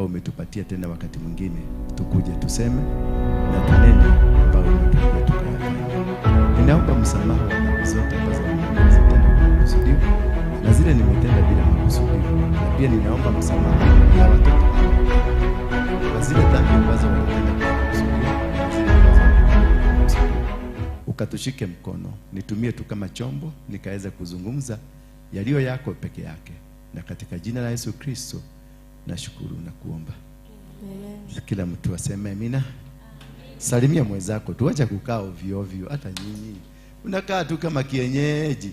umetupatia tena wakati mwingine tukuje tuseme na tunene ambao umetupatia tukayafanya. Ninaomba msamaha wa dhambi zote ambazo nimetenda kwa makusudi na zile nimetenda bila makusudi. Na pia ninaomba msamaha ya watoto kwa zile dhambi ambazo wametenda kwa makusudi na zile ambazo makusudi. Ukatushike mkono, nitumie tu kama chombo nikaweza kuzungumza yaliyo yako peke yake, na katika jina la Yesu Kristo nashukuru na kuomba. Amen. Kila mtu aseme amina. Salimia mwenzako, tuache kukaa ovyo ovyo. Hata nyinyi unakaa tu kama kienyeji.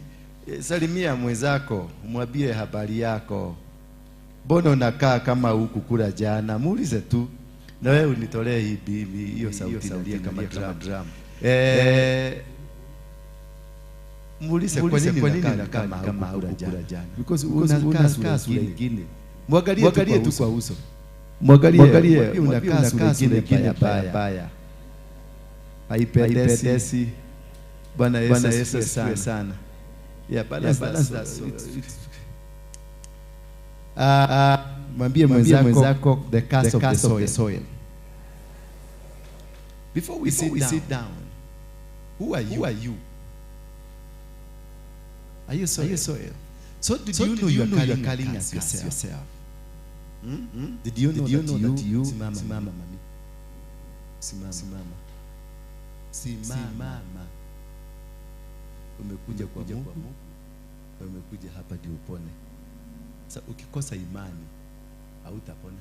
Salimia mwenzako, mwambie habari yako. Mbona unakaa kama huku kula jana? Muulize tu, na wewe unitolee hii bibi hiyo sauti inalia kama drum. Muulize kwa nini unakaa kama huku kula jana? Because unakaa sura nyingine. Mwangalie tu kwa uso. Mwangalie unakaa sura nyingine baya. Haipendezi. Bwana Yesu asifiwe sana. Yeah, balance that. Mwambie mwenzako the curse of the soil. Before we sit down, who are you? Are you soil? So did you know you are carrying yourself? Did you know that you simama. Umekuja kwa Mungu, umekuja hapa ndio upone. Sasa ukikosa imani hautapona.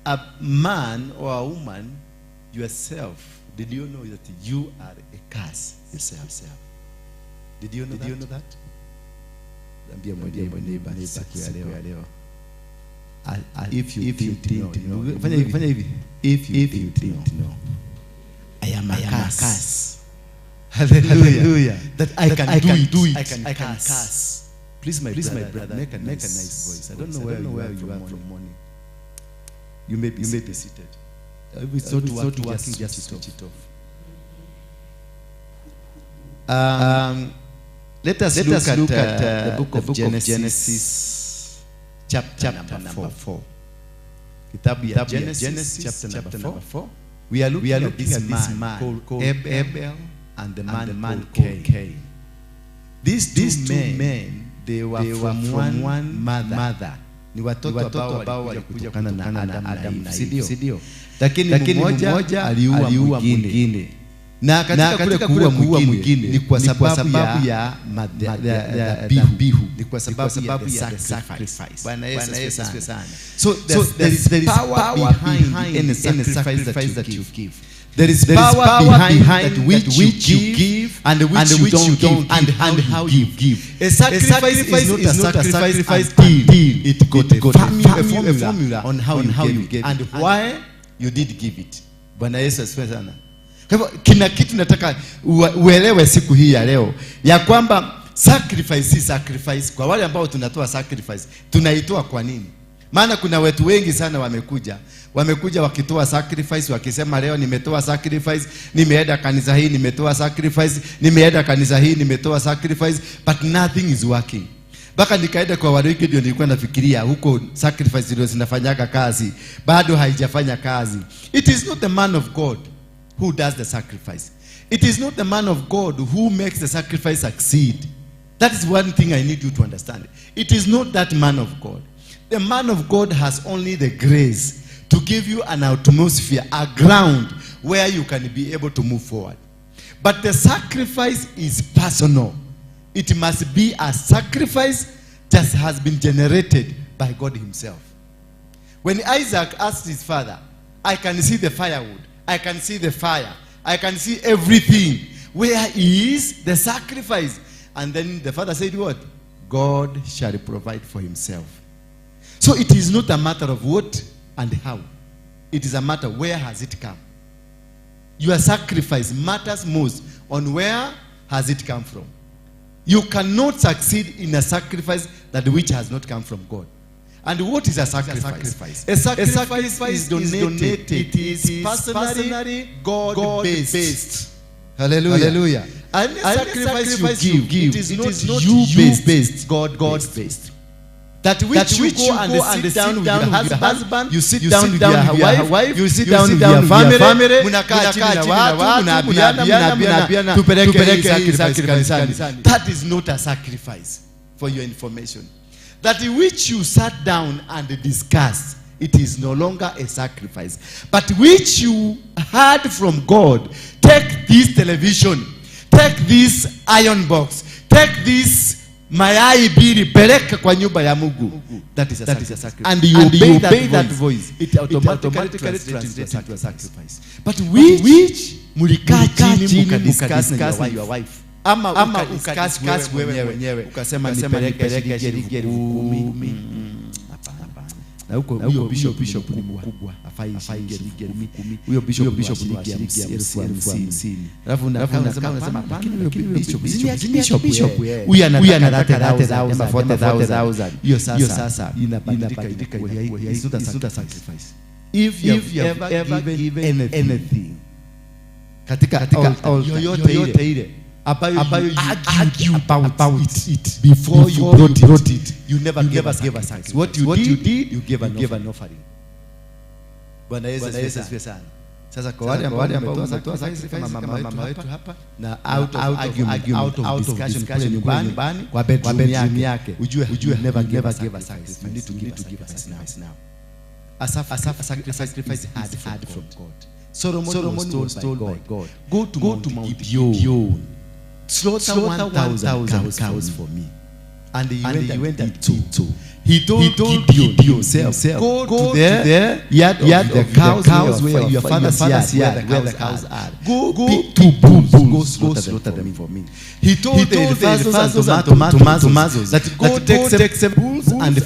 A man or a woman, yourself, did you know that you are a curse yourself? Did you know that? Ambia neighbor siku ya leo. If you didn't know. Fanya hivi. If you didn't know. I am a curse. Hallelujah. That I can do it. I can curse. Please my brother, make a nice voice. I don't know where you are from morning. You may be seated. It's not working, just switch it off. Let us look at the book of Genesis chapter number 4. Kitabu ya Genesis chapter number 4. We are looking at this man called Abel and the man called Cain. These two men, they were from one mother. Ni watoto ambao walikuja kutokana na Adam na Eve, si ndio? Lakini mmoja aliua mwingine. Na katika kuua mwingine ni kwa sababu ya dhabihu, ni kwa sababu ya sacrifice. Bwana Yesu asifiwe sana. So there is power behind any sacrifice that you give. There is power behind that which you give and which you don't give and how you give. A sacrifice is not a sacrifice until it got a formula on how you give and why you did give it. Bwana Yesu asifiwe sana. Kwa hivyo kina kitu nataka uelewe siku hii ya leo ya kwamba sacrifice si sacrifice. Kwa wale ambao tunatoa sacrifice, tunaitoa kwa nini? Maana kuna watu wengi sana wamekuja wakitoa sacrifice, wakisema leo nimetoa sacrifice, nimeenda kanisa hii nimetoa sacrifice, nimeenda kanisa hii nimetoa sacrifice, but nothing is working. Baka nikaenda kwa Waruinge ndio nilikuwa nafikiria huko sacrifice ndio zinafanyaga kazi, bado haijafanya kazi. It is not the man of God who does the sacrifice. It is not the man of God who makes the sacrifice succeed. That is one thing I need you to understand. It is not that man of God. The man of God has only the grace to give you an atmosphere, a ground where you can be able to move forward. But the sacrifice is personal. It must be a sacrifice that has been generated by God himself. When Isaac asked his father, I can see the firewood, I can see the fire, I can see everything. Where is the sacrifice? And then the father said what? God shall provide for himself. So it is not a matter of what and how. It is a matter where has it come. Your sacrifice matters most on where has it come from. You cannot succeed in a sacrifice that which has not come from God. And what is a sacrifice? A sacrifice is donated. It is personally God-based. Hallelujah. Any sacrifice you give, it is not you-based, God-based. That which you go and sit down with your husband, you sit down with your wife, you sit down with your family, munakaa chini na watu, mnaambiana tupeleke sacrifice kanisani. That is not a sacrifice, for your information. That which you sat down and discussed, it is no longer a sacrifice. But which you heard from God, take this television, take this iron box, take this mayai bili, peleka kwa nyumba ya Mungu. That is a sacrifice. And you obey that voice. It automatically translates into a sacrifice. But which mulikaa chini mukadiscuss na your wife. Ama ukadiscuss wewe mwenyewe. Ukasema nipeleke shilingi 10,000. Na huyo bishop mkubwa afai shilingi 10,000. Huyo bishop ni shilingi 50,000. Alafu unasema lakini bishop huyu anataka 40,000. Hiyo sasa inabadilika. It's not a sacrifice. If you have ever given anything katika yoyote ile about you argue about it before you brought it, you never gave a sacrifice. What you did, you gave an offering. Bwana Yesu asifiwe sana. Sasa kwa wale ambao wametoa sacrifice kama mama wetu hapa na out of discussion kule nyumbani kwa bedroom yake, ujue never give a sacrifice. You need to give a sacrifice now. A sacrifice had from God. Solomon was told by God, go to Mount Gibeon, slaughter 1,000 cows for me. And he went and took. He told Gideon himself, go to the yard of the cows where your father's yard, where the cows are. Go pick 2 bulls, go slaughter them for me. He told the Eliphazos and Tomazos that go take 7 bulls and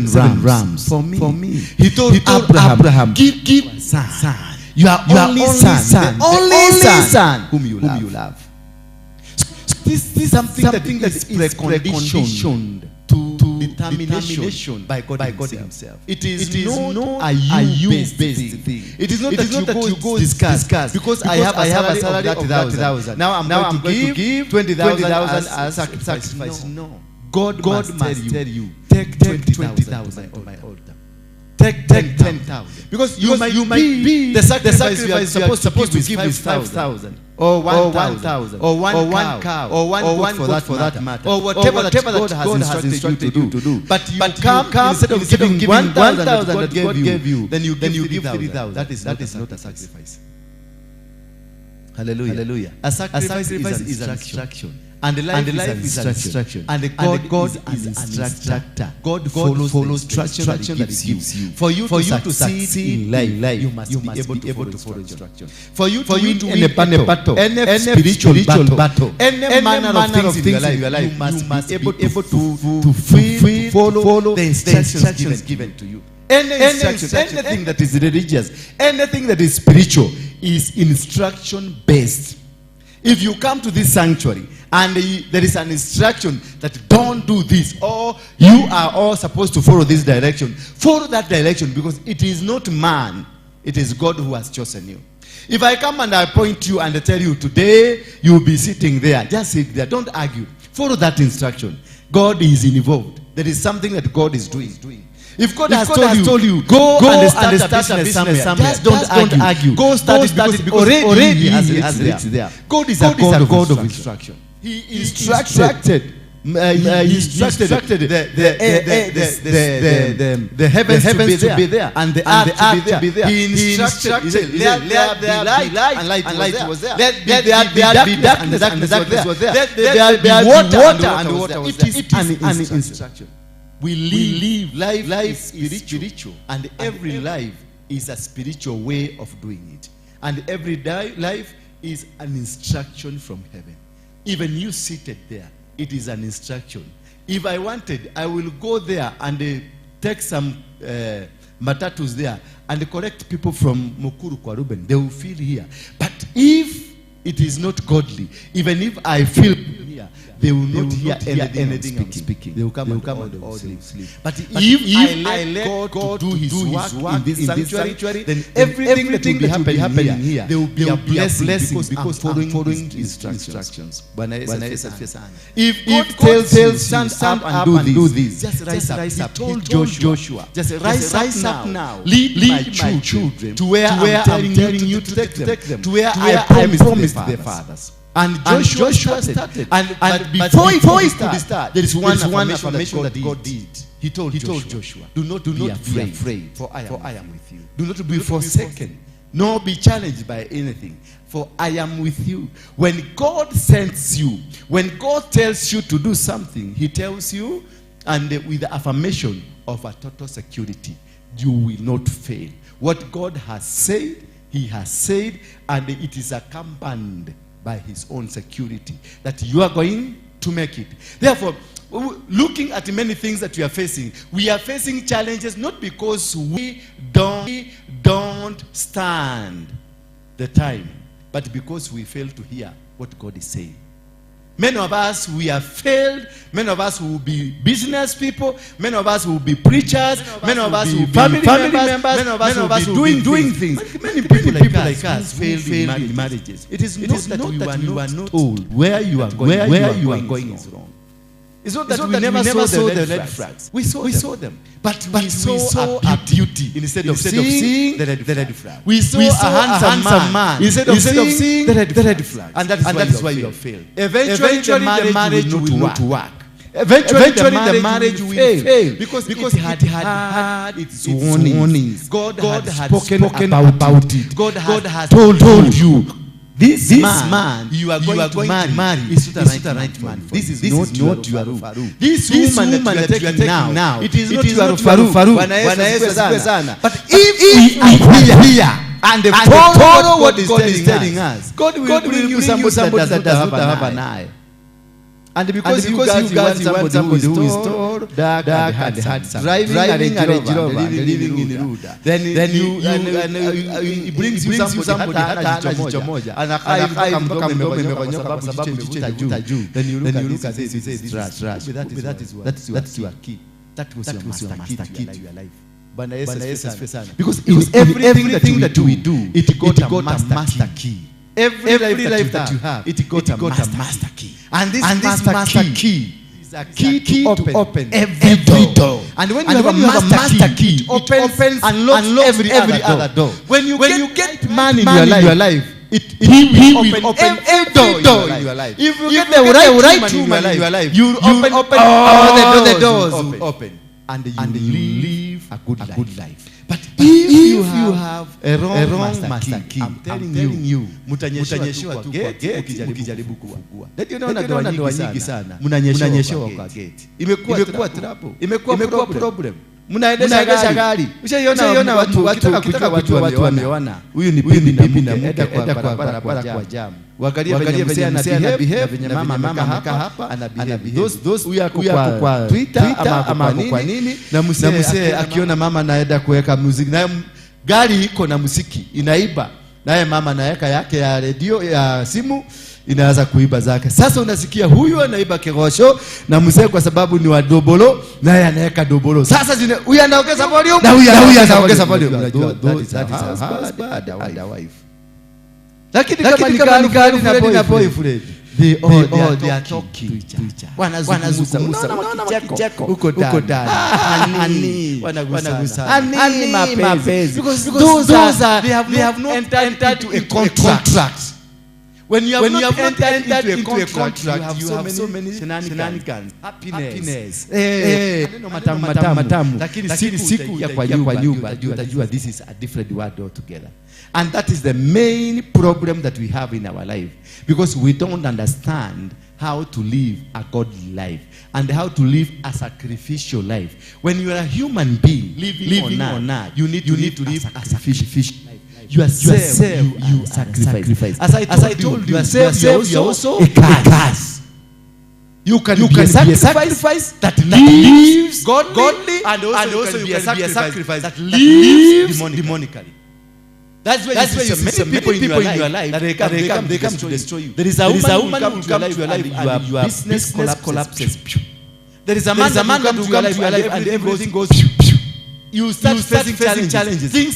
7 rams for me. He told Abraham, give son. Your only son, whom you love. This is something that is preconditioned to determination by God himself. It is not a you-based thing. It is not that you go discuss because I have a salary of 30,000. Now I'm going to give 20,000 as sacrifice. No. God must tell you, take 20,000 to my altar. Take 10,000. Because you might be the sacrifice you are supposed to give is 5,000 or 1,000 or 1 cow or 1 goat for that matter or whatever that God has instructed you to do. But you come instead of giving 1,000 that God gave you, then you give 3,000. That is not a sacrifice. Hallelujah. A sacrifice is an instruction. And life is an instruction. And God is an instructor. God follows instruction that He gives you. For you to succeed in life, you must be able to follow instruction. For you to win any battle, any spiritual battle, any manner of things in your life, you must be able to follow the instructions given to you. Anything that is religious, anything that is spiritual is instruction based. If you come to this sanctuary and there is an instruction that don't do this, or you are all supposed to follow this direction, follow that direction, because it is not man, it is God who has chosen you. If I come and I point you and I tell you today you will be sitting there, just sit there, don't argue. Follow that instruction. God is involved. There is something that God is doing. If God has told you, go and start a business somewhere, just don't argue. Go start it because already He has it there. God is a God of instruction. He instructed the heavens to be there and the earth to be there. He instructed, let there be light, and light was there. Let there be darkness, and the darkness was there. Let there be water, and the water was there. It is an instruction. We live. Life is spiritual, and every life is a spiritual way of doing it. And every life is an instruction from heaven. Even you seated there, it is an instruction. If I wanted, I will go there and take some matatus there and collect people from Mukuru kwa Ruben. They will feel here. But if it is not godly, even if I feel here, they will not hear anything I'm speaking. They will come and all sleep. But if I let God to do His work in this sanctuary, then everything that will be happening here, there will be a blessing because following instructions. If God tells you stand up and do this, just rise up. He told Joshua, just rise up now. Lead my children to where I'm telling you to take them, to where I promised their fathers. And Joshua started. And before he could start, there is one affirmation that God did. He told Joshua, do not be afraid, for I am with you. Do not be forsaken, nor be challenged by anything, for I am with you. When God sends you, when God tells you to do something, He tells you, and with the affirmation of a total security, you will not fail. What God has said, He has said, and it is accompanied by His own security that you are going to make it. Therefore, looking at many things that we are facing challenges not because we don't stand the time, but because we fail to hear what God is saying. Many of us, we have failed. Many of us will be business people. Many of us will be preachers. Many of us will be family members. Many of us will be doing things. Many people like us failed in marriages. It is not that we were not told where you are going is wrong. It's not that we never saw the red flags. We saw them. But we saw a beauty instead of seeing the red flag. We saw a handsome man instead of seeing the red flag. And that is why you have failed. Eventually the marriage will not work. Eventually the marriage will fail because it had its warnings. God had spoken about it. God has told you. This man you are going to marry is not the right man. This is not your Faru. This woman that you are taking now, it is not your Faru. But if we hear and follow what God is telling us, God will bring you somebody that does not have an eye. And because you guys want somebody who is tall, dark and handsome, driving a Range Rover, living in Ruda, then he brings you somebody hata jicho moja, anakaa mpaka mdomo imekonyoka kwa sababu jicho juu. Then you look at this, you say trash. That is your key. That was your master key to your life. Because in everything that we do, it got a master key. Every life that you have, it got a master key. And this master key is a key to open every door. And when you have a master key, it opens and locks every other door. When you get man in your life, he will open every door in your life. If you get the right woman in your life, you will open all the doors will open. And you live a good life. But if you have a wrong master key, I'm telling you, mutanyeshewa tu kwa gate ukijaribu kufungua. Ndio naona ndoa nyingi sana. Mnanyeshewa kwa gate. Imekuwa trouble. Imekuwa problem. Mnaendesha gari. Ushaiona watu kitaka watu wameona. Huyu ni bibi na mke enda kwa barabara kwa jam. Wagalia venye ana behave venye mama amekaa hapa ana behave. Those huyu yako kwa Twitter ama kwa nini na msee akiona mama anaenda kuweka muziki na gari iko na muziki inaiba naye mama anaweka yake ya radio ya simu inaanza kuiba zake. Sasa unasikia huyu anaiba kirosho na mzee kwa sababu ni wa dobolo naye anaweka dobolo. Sasa huyu anaongeza volume na huyu anaongeza volume. Unajua that is bad a wife. Lakini kama ni gari na boyfriend they are talking to each other. Wanazungumza kicheko uko ndani. Wanagusana. Ani mapenzi. Because those are they have not entered into a contract. When you have not entered into a contract, you have so many shenanigans. Happiness. Maneno matamu. Lakini siku ya kwa nyumba utajua this is a different world altogether. And that is the main problem that we have in our life. Because we don't understand how to live a godly life and how to live a sacrificial life. When you are a human being living on earth, you need to live a sacrificial life. Yourself, you sacrifice. As I told you, yourself, you are also a curse. You can be a sacrifice that lives godly, and also you can be a sacrifice that lives demonically. And you can be a sacrifice that lives godly, and also you can be a sacrifice that lives demonically. And that is the main problem that we have in our life. Because we don't understand how to live a godly life. And how to live a sacrificial life. You are a self, you sacrifice. As I told you, yourself, you are also a curse. You can be a sacrifice that lives godly, and also you can be a sacrifice that lives demonically. And that is the main problem that we have in our life. Because we don't understand how to live a godly life. And how to live a sacrificial life. That's why you see many people in your life that they come to destroy you. There is a woman who will come to your life and your business collapses. There is a man that will come to your life and everything goes. You start facing challenges. Things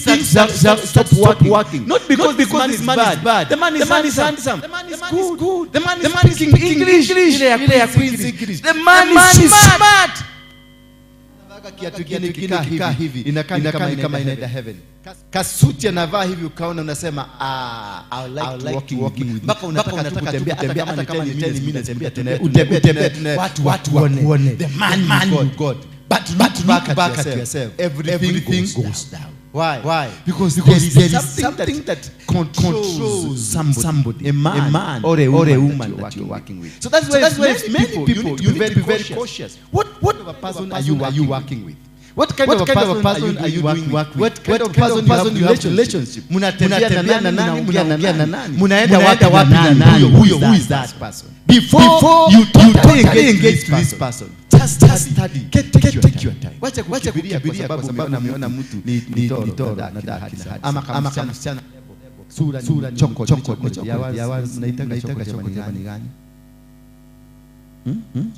stop working. Not because this man is bad. The man is handsome. The man is good. The man is speaking English. The man is smart. Inakaa kama inaenda heaven. Kasuti anavaa hivi ukaona unasema I like walking with you. Mpaka unataka kutembea hata kama ni 10 minutes tena utembea watu waone the man of God. But look back at yourself. Everything goes down. Why? Because there is something that controls somebody, a man or a woman that you're working with. So that's why many people you need to be very cautious. What kind of a person are you working with? What kind of a person are you doing work with? What kind of person you have relationship? Munatembea na nani? Munaongea na nani? Munaenda wapi na nani? Who is that person? Before you totally engage to this person, just study. Take your time. Wacha kufikiria kwa sababu namuona mtu ni toro na daki. Ama kama msichana sura choko ya naitaka choko jamani gani?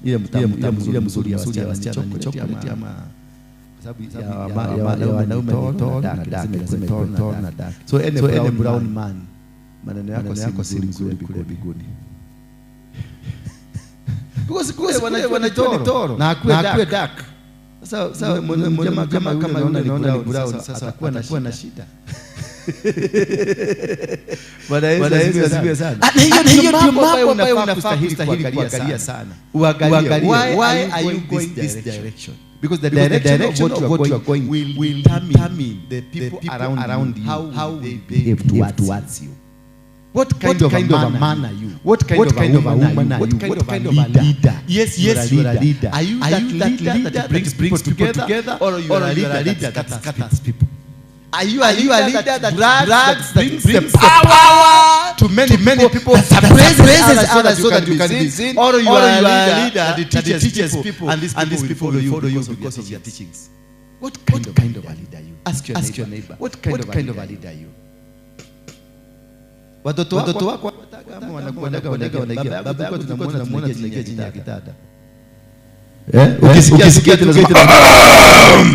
Ile mzuri ya wasichana choko ama sababu ya wanaume toro na daki. So any brown man maneno yako si mzuri kule biguni. Because wanatoro na akuwe dark. Sasa mmoja kama unaona ni brown sasa atakuwa na shida. Bwana Yesu asifiwe sana. Hiyo ndio mambo ambayo unafaa kuangalia sana. Uangalie why are you going this direction? Because the direction of what you are going will determine the people around you how they behave towards you. What kind of a man are you? What kind of a woman are you? What kind of a leader? Yes, you are a leader. Are you that leader that brings people together, or are you a leader that scatters people? Are you a leader that brings the power to many people, that praises others so that you can be seen, or are you a leader that teaches people and these people will follow you because of your teachings? What kind of a leader are you? Ask your neighbor. What kind of a leader are you? Watoto wako kama wanakuwa baba yako tunamuona tunaingia chini ya kitanda. Ukisikia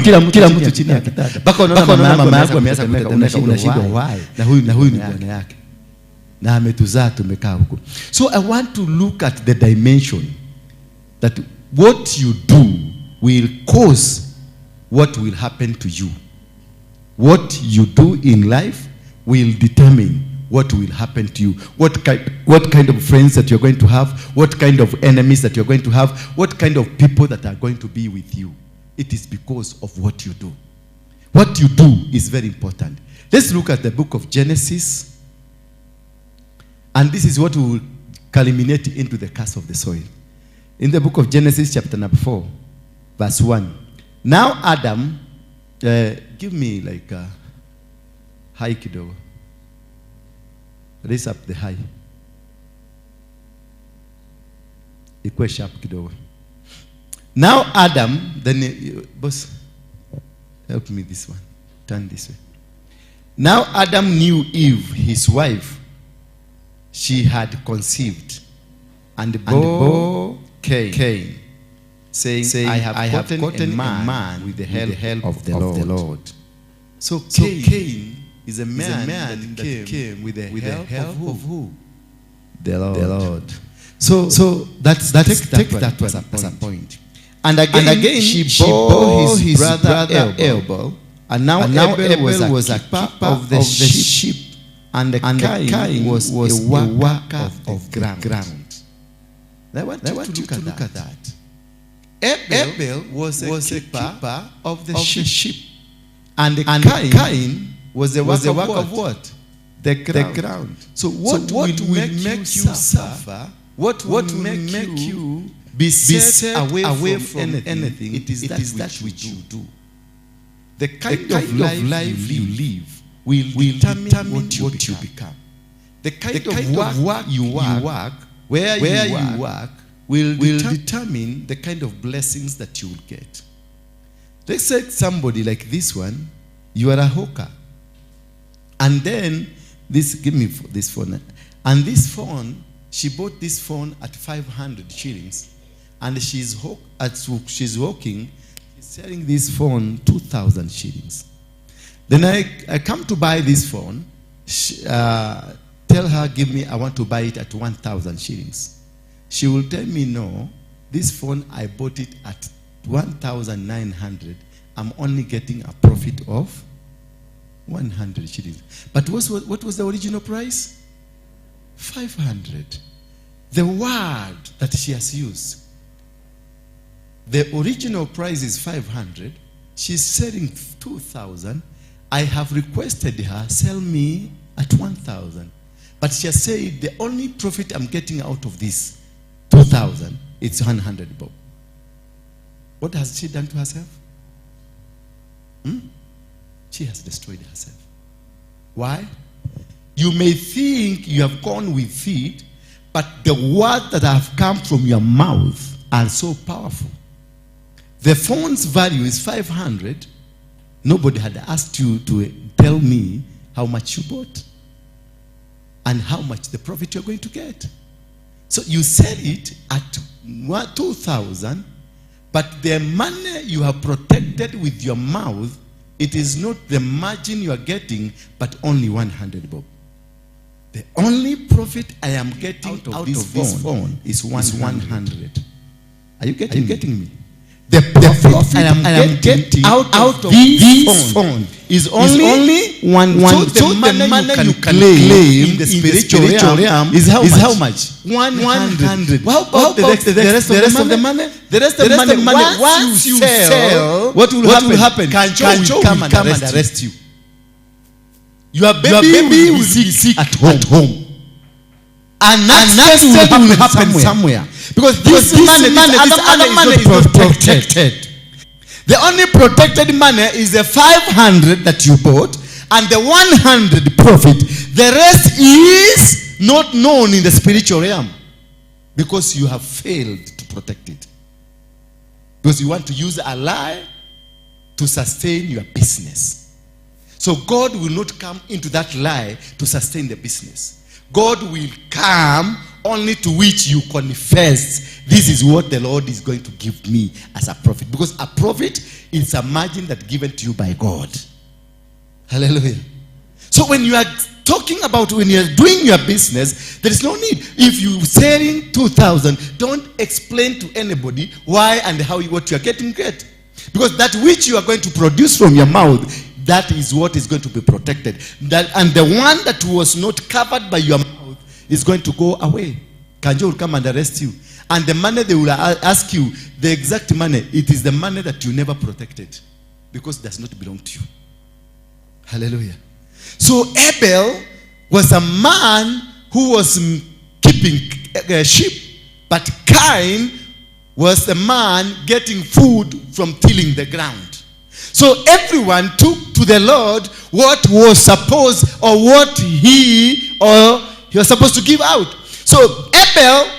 kila mtu chini ya kitanda. Baka unaona mama yako ameanza kuleta unashindwa why? Na huyu ni bwana yake. Na ametuzaa tumekaa huko. So I want to look at the dimension that what you do will cause what will happen to you. What you do in life will determine what will happen to you, what kind of friends that you're going to have, what kind of enemies that you're going to have, what kind of people that are going to be with you. It is because of what you do. What you do is very important. Let's look at the book of Genesis. And this is what will culminate into the curse of the soil. In the book of Genesis chapter number 4, verse 1. Now Adam, give me like a high kidogo. Raise up the high. Ikuwe sharp kidogo. Now Adam, then boss, help me this one. Turn this way. Now Adam knew Eve, his wife. She had conceived and bore Cain, saying, I have gotten a man with the help of the Lord. So Cain is a man that came with the help of who? The Lord. So take that as a point. And again she bore his brother Abel. And now Abel was a keeper of the sheep. And Cain was a worker of ground. I want you to look at that. Abel was a keeper of the sheep. And Cain was a work of what? The ground. So what will make you suffer? What will make you be set away from anything? It is that which you do. The kind of life you live will determine what you become. The kind of work you work, where you work, will determine the kind of blessings that you will get. Let's say somebody like this one, you are a hawker. And then, give me this phone. And this phone, she bought this phone at 500 shillings. And she's working, she's selling this phone 2,000 shillings. Then I come to buy this phone. Tell her, I want to buy it at 1,000 shillings. She will tell me, no, this phone, I bought it at 1,900. I'm only getting a profit of 100 shillings. But what was the original price? 500. The word that she has used. The original price is 500. She's selling 2,000. I have requested her, sell me at 1,000. But she has said, the only profit I'm getting out of this 2,000, it's 100 bob. What has she done to herself? She has destroyed herself. Why? You may think you have gone with it, but the words that have come from your mouth are so powerful. The phone's value is 500. Nobody had asked you to tell me how much you bought and how much the profit you're going to get. So you sell it at 2,000, but the money you have protected with your mouth, it is not the margin you are getting, but only 100 bob. The only profit I am getting out of this phone is 100. Are you getting me? The profit I am getting out of this phone is only one. So the money you can claim in the spiritual realm is how much? 100. How about the rest of the money? The rest of the money, once you sell, what will happen? Kancho will come and arrest you. Your baby will be sick at home. And that will happen somewhere. Because this other money is not protected. The only protected money is the 500 that you bought and the 100 profit. The rest is not known in the spiritual realm because you have failed to protect it. Because you want to use a lie to sustain your business. So God will not come into that lie to sustain the business. God will come only to which you confess, this is what the Lord is going to give me as a profit. Because a profit is a margin that's given to you by God. Hallelujah. So when you are talking about, when you are doing your business, there is no need. If you're selling 2,000, don't explain to anybody why and how what you are getting. Because that which you are going to produce from your mouth, that is what is going to be protected. And the one that was not covered by your mouth is going to go away. Kanjo will come and arrest you. And the money they will ask you, the exact money, it is the money that you never protected. Because it does not belong to you. Hallelujah. So Abel was a man who was keeping sheep. But Cain was the man getting food from tilling the ground. So everyone took to the Lord what was supposed, or what he was supposed to give out. So Abel,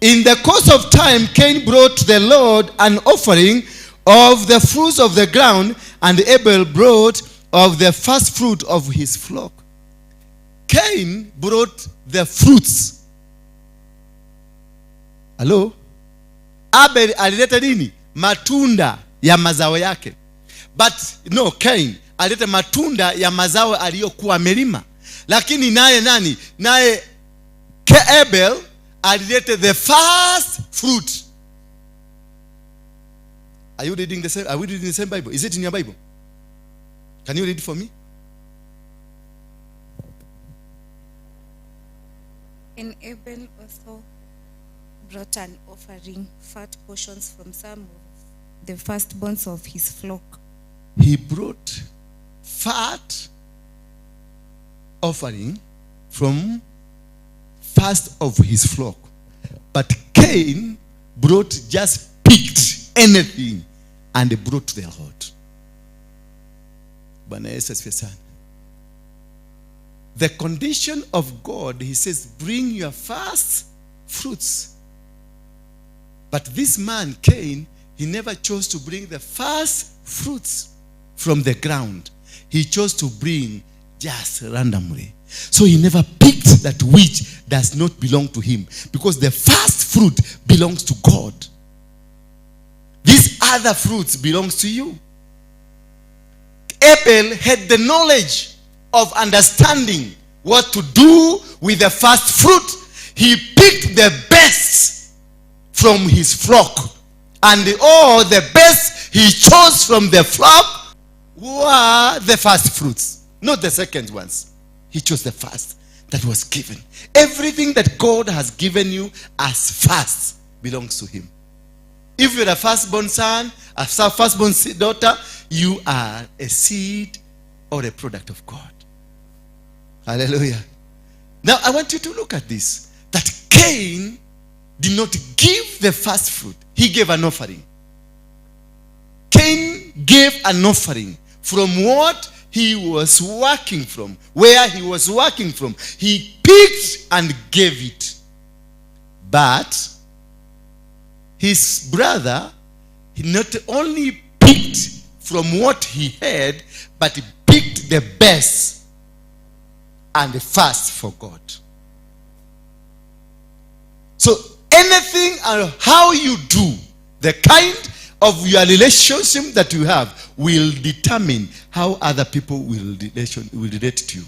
in the course of time, Cain brought to the Lord an offering of the fruits of the ground, and Abel brought of the first fruit of his flock. Cain brought the fruits. Hello? Abel alileta nini? Matunda ya mazao yake. But no, Cain alileta matunda ya mazao aliyokuwa amelima. Lakini naye nani? Naye Abel alileta the first fruit. Are you reading the same? Are we reading the same Bible? Is it in your Bible? Can you read it for me? And Abel also brought an offering, fat portions from some of the firstborns of his flock. He brought fat offering from first of his flock. But Cain brought, just picked anything and brought to the Lord. The condition of God, he says, bring your first fruits. But this man, Cain, he never chose to bring the first fruits from the ground. he chose to bring just randomly. So he never picked that which does not belong to him, because the first fruit belongs to God. These other fruits belongs to you. Abel had the knowledge of understanding what to do with the first fruit. He picked the best from his flock, and all the best he chose from the flock were the first fruits, not the second ones. He chose the first that was given. Everything that God has given you as first belongs to him. If you're a firstborn son, a firstborn daughter, you are a seed or a product of God. Hallelujah. Now I want you to look at this. That Cain did not give the first fruit. He gave an offering. Cain gave an offering from what he was working from. Where he was working from. He picked and gave it. But his brother, he not only picked from what he had, but he picked the best and the first for God. So anything and how you do, the kind of your relationship that you have will determine how other people will relate to you.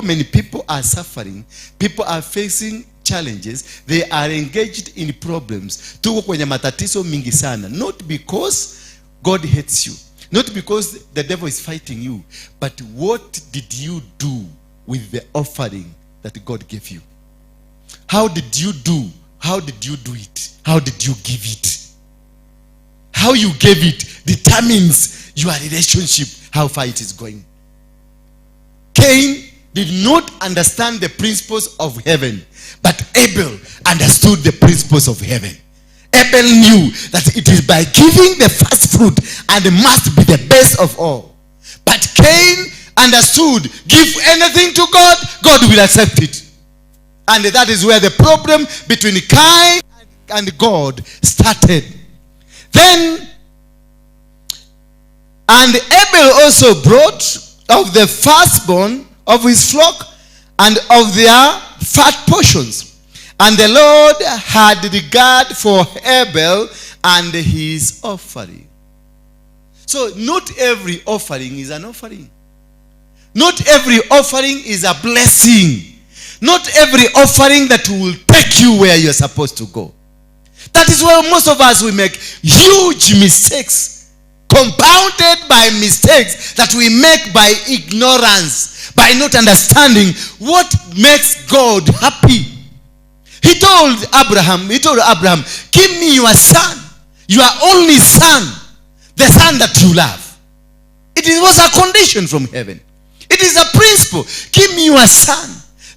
Many people are suffering. People are facing challenges. They are engaged in problems. Tuko kwenye matatizo mingi sana. Not because God hates you. Not because the devil is fighting you. But what did you do with the offering that God gave you? How did you do? How did you do it? How did you give it? How you gave it determines your relationship, how far it is going. Cain did not understand the principles of heaven, but Abel understood the principles of heaven. Abel knew that it is by giving the first fruit, and it must be the best of all. But Cain understood, give anything to God, God will accept it. And that is where the problem between Cain and God started. Then, and Abel also brought of the firstborn of his flock and of their fat portions. And the Lord had regard for Abel and his offering. So not every offering is an offering. Not every offering is a blessing. Not every offering that will take you where you're supposed to go. That is why most of us, we make huge mistakes, compounded by mistakes that we make by ignorance, by not understanding what makes God happy. He told Abraham, give me your son, your only son, the son that you love. It was a condition from heaven. It is a principle. Give me your son,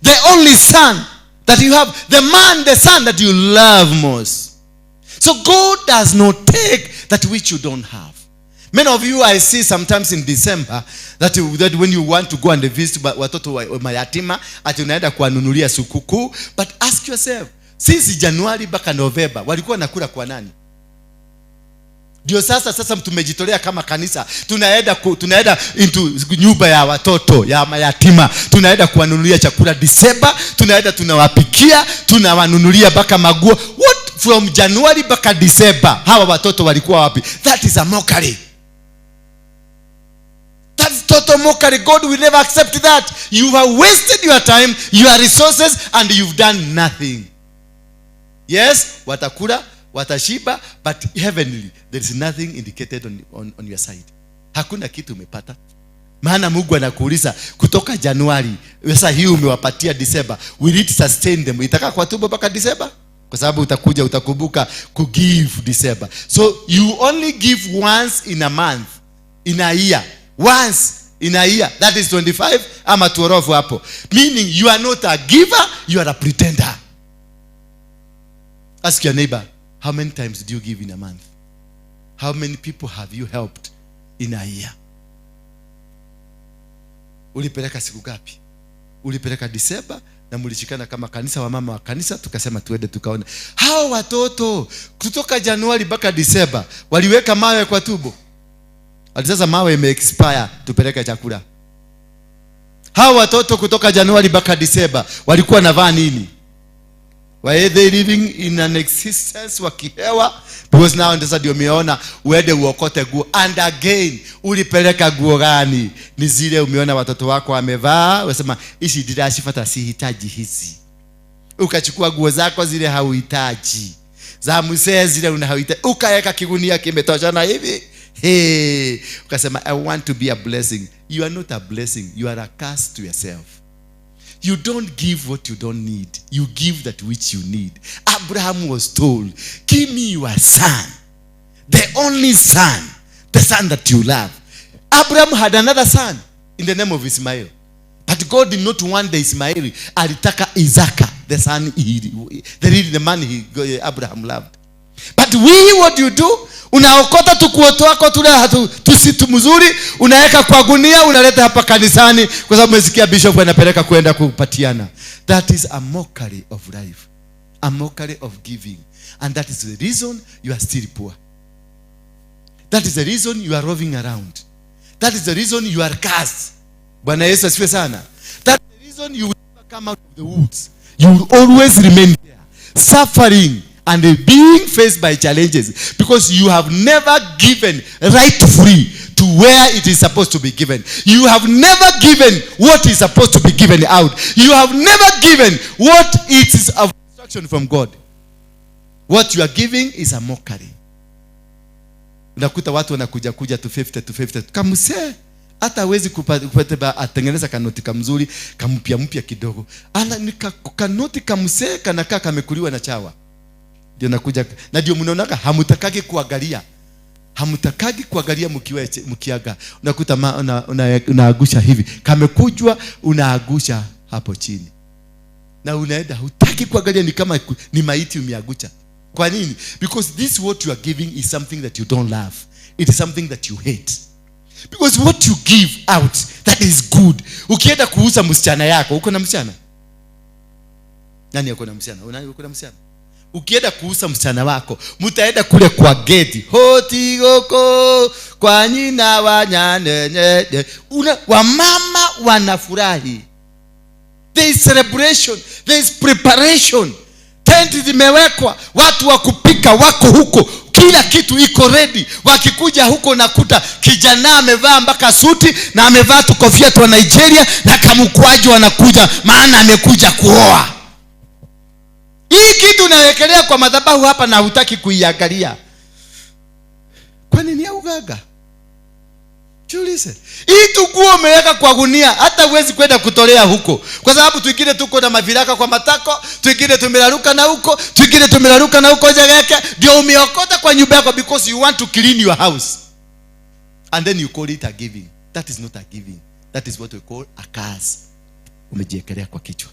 the only son that you have, the son that you love most. So God does not take that which you don't have. Many of you, I see sometimes in December that when you want to go and visit watoto wa mayatima, ati unaenda kuwanunulia sukuku. But ask yourself, since January mpaka November, walikuwa nakula kwa nani? Ndio sasa tumejitolea kama kanisa. Tunaenda into nyumba ya watoto ya mayatima. Tunaenda kuwanunulia chakula December, tunawapikia, tunawanunulia mpaka maguo. What? From January mpaka December, hawa watoto walikuwa wapi? That is a mockery. That's total mockery. God will never accept that. You have wasted your time, your resources, and you've done nothing. Yes, watakula, watashiba, but heavenly, there is nothing indicated on your side. Hakuna kitu umepata. Maana Mungu anakuuliza kutoka Januari, sasa hii umewapatia December, will it sustain them? Itaka kwa tumbo mpaka December? Kwa sababu utakumbuka kugive December. So you only give once in a month, in a year. Once in a year. That is 25 ama 12 hapo. Meaning you are not a giver, you are a pretender. Ask your neighbor, how many times do you give in a month? How many people have you helped in a year? Ulipeleka siku gapi? Ulipeleka December na mulishikana kama kanisa, wa mama wa kanisa, tukasema tuende tukaona. Hao watoto kutoka Januari mpaka December waliweka mawe kwa tubo? Ati sasa mawe ime-expire, tupeleke chakula. Hao watoto kutoka Januari mpaka Disemba walikuwa wanavaa nini? Were they living in an existence wakihewa? Because now ndasa ndio umeona uende uokote nguo. And again, ulipeleka nguo gani? Ni zile umeona watoto wako wamevaa, unasema hizi dirashifata sihitaji hizi. Ukachukua nguo zako zile hauhitaji. Za mzee zile unahitaji. Ukaweka kigunia kimetoshana hivi. Hey, ukasema I want to be a blessing. You are not a blessing. You are a curse to yourself. You don't give what you don't need. You give that which you need. Abraham was told, give me your son, the only son, the son that you love. Abraham had another son in the name of Ismail. But God did not want the Ismail. Alitaka Isaac, the son, the man Abraham loved. But what do you do? Unaokota tukuoto wako tule tusitu mzuri, unaweka kwa gunia, unaleta hapa kanisani kwa sababu umesikia bishop anapeleka kwenda kupatiana. That is a mockery of life. A mockery of giving. And that is the reason you are still poor. That is the reason you are roving around. That is the reason you are cursed. Bwana Yesu asifiwe sana. That is the reason you will never come out of the woods. You will always remain there, suffering and being faced by challenges, because you have never given right free to where it is supposed to be given. You have never given what is supposed to be given out. You have never given what it is of instruction from God. What you are giving is a mockery. Unakuta watu wanakuja to 50 kamse, hata hawezi kupata atengeneza kanoti kamzuri kampya kidogo. Ana kanoti kamse kanakaa kamekuliwa na chawa. Ndio nakuja na ndio mnaonaka hamutakagi kuangalia. Hamutakagi kuangalia mkiaga. Unakuta unaagusha hivi. Kamekujwa unaagusha hapo chini. Na unaenda hutaki kuangalia, ni kama ni maiti umeagusha. Kwa nini? Because this what you are giving is something that you don't love. It is something that you hate. Because what you give out, that is good. Ukienda kuuza msichana yako, uko na msichana? Nani yuko na msichana? Uko na msichana? Ukienda kuuza msichana wako, mtaenda kule kwa geti. Hoti goko kwa nyina wanyane. Wamama wanafurahi. There is celebration, there is preparation. Tent zimewekwa, watu wa kupika wako huko, kila kitu iko ready. Wakikuja huko nakuta kijana amevaa mpaka suti na amevaa tu kofia tu wa Nigeria na kamukwaji wanakuja, maana amekuja kuoa. Hii kitu unawekelea kwa madhabahu hapa na hutaki kuiangalia. Kwa nini ya ugaga? Julise. Hii tukuo umeweka kwa gunia, hata huwezi kwenda kutolea huko. Kwa sababu tuingine tuko na maviraka kwa matako, tuingine tumelaruka na huko, tuingine tumelaruka na huko jageke, ndio umeokota kwa nyumba yako because you want to clean your house. And then you call it a giving. That is not a giving. That is what we call a curse. Umejiekelea kwa kichwa.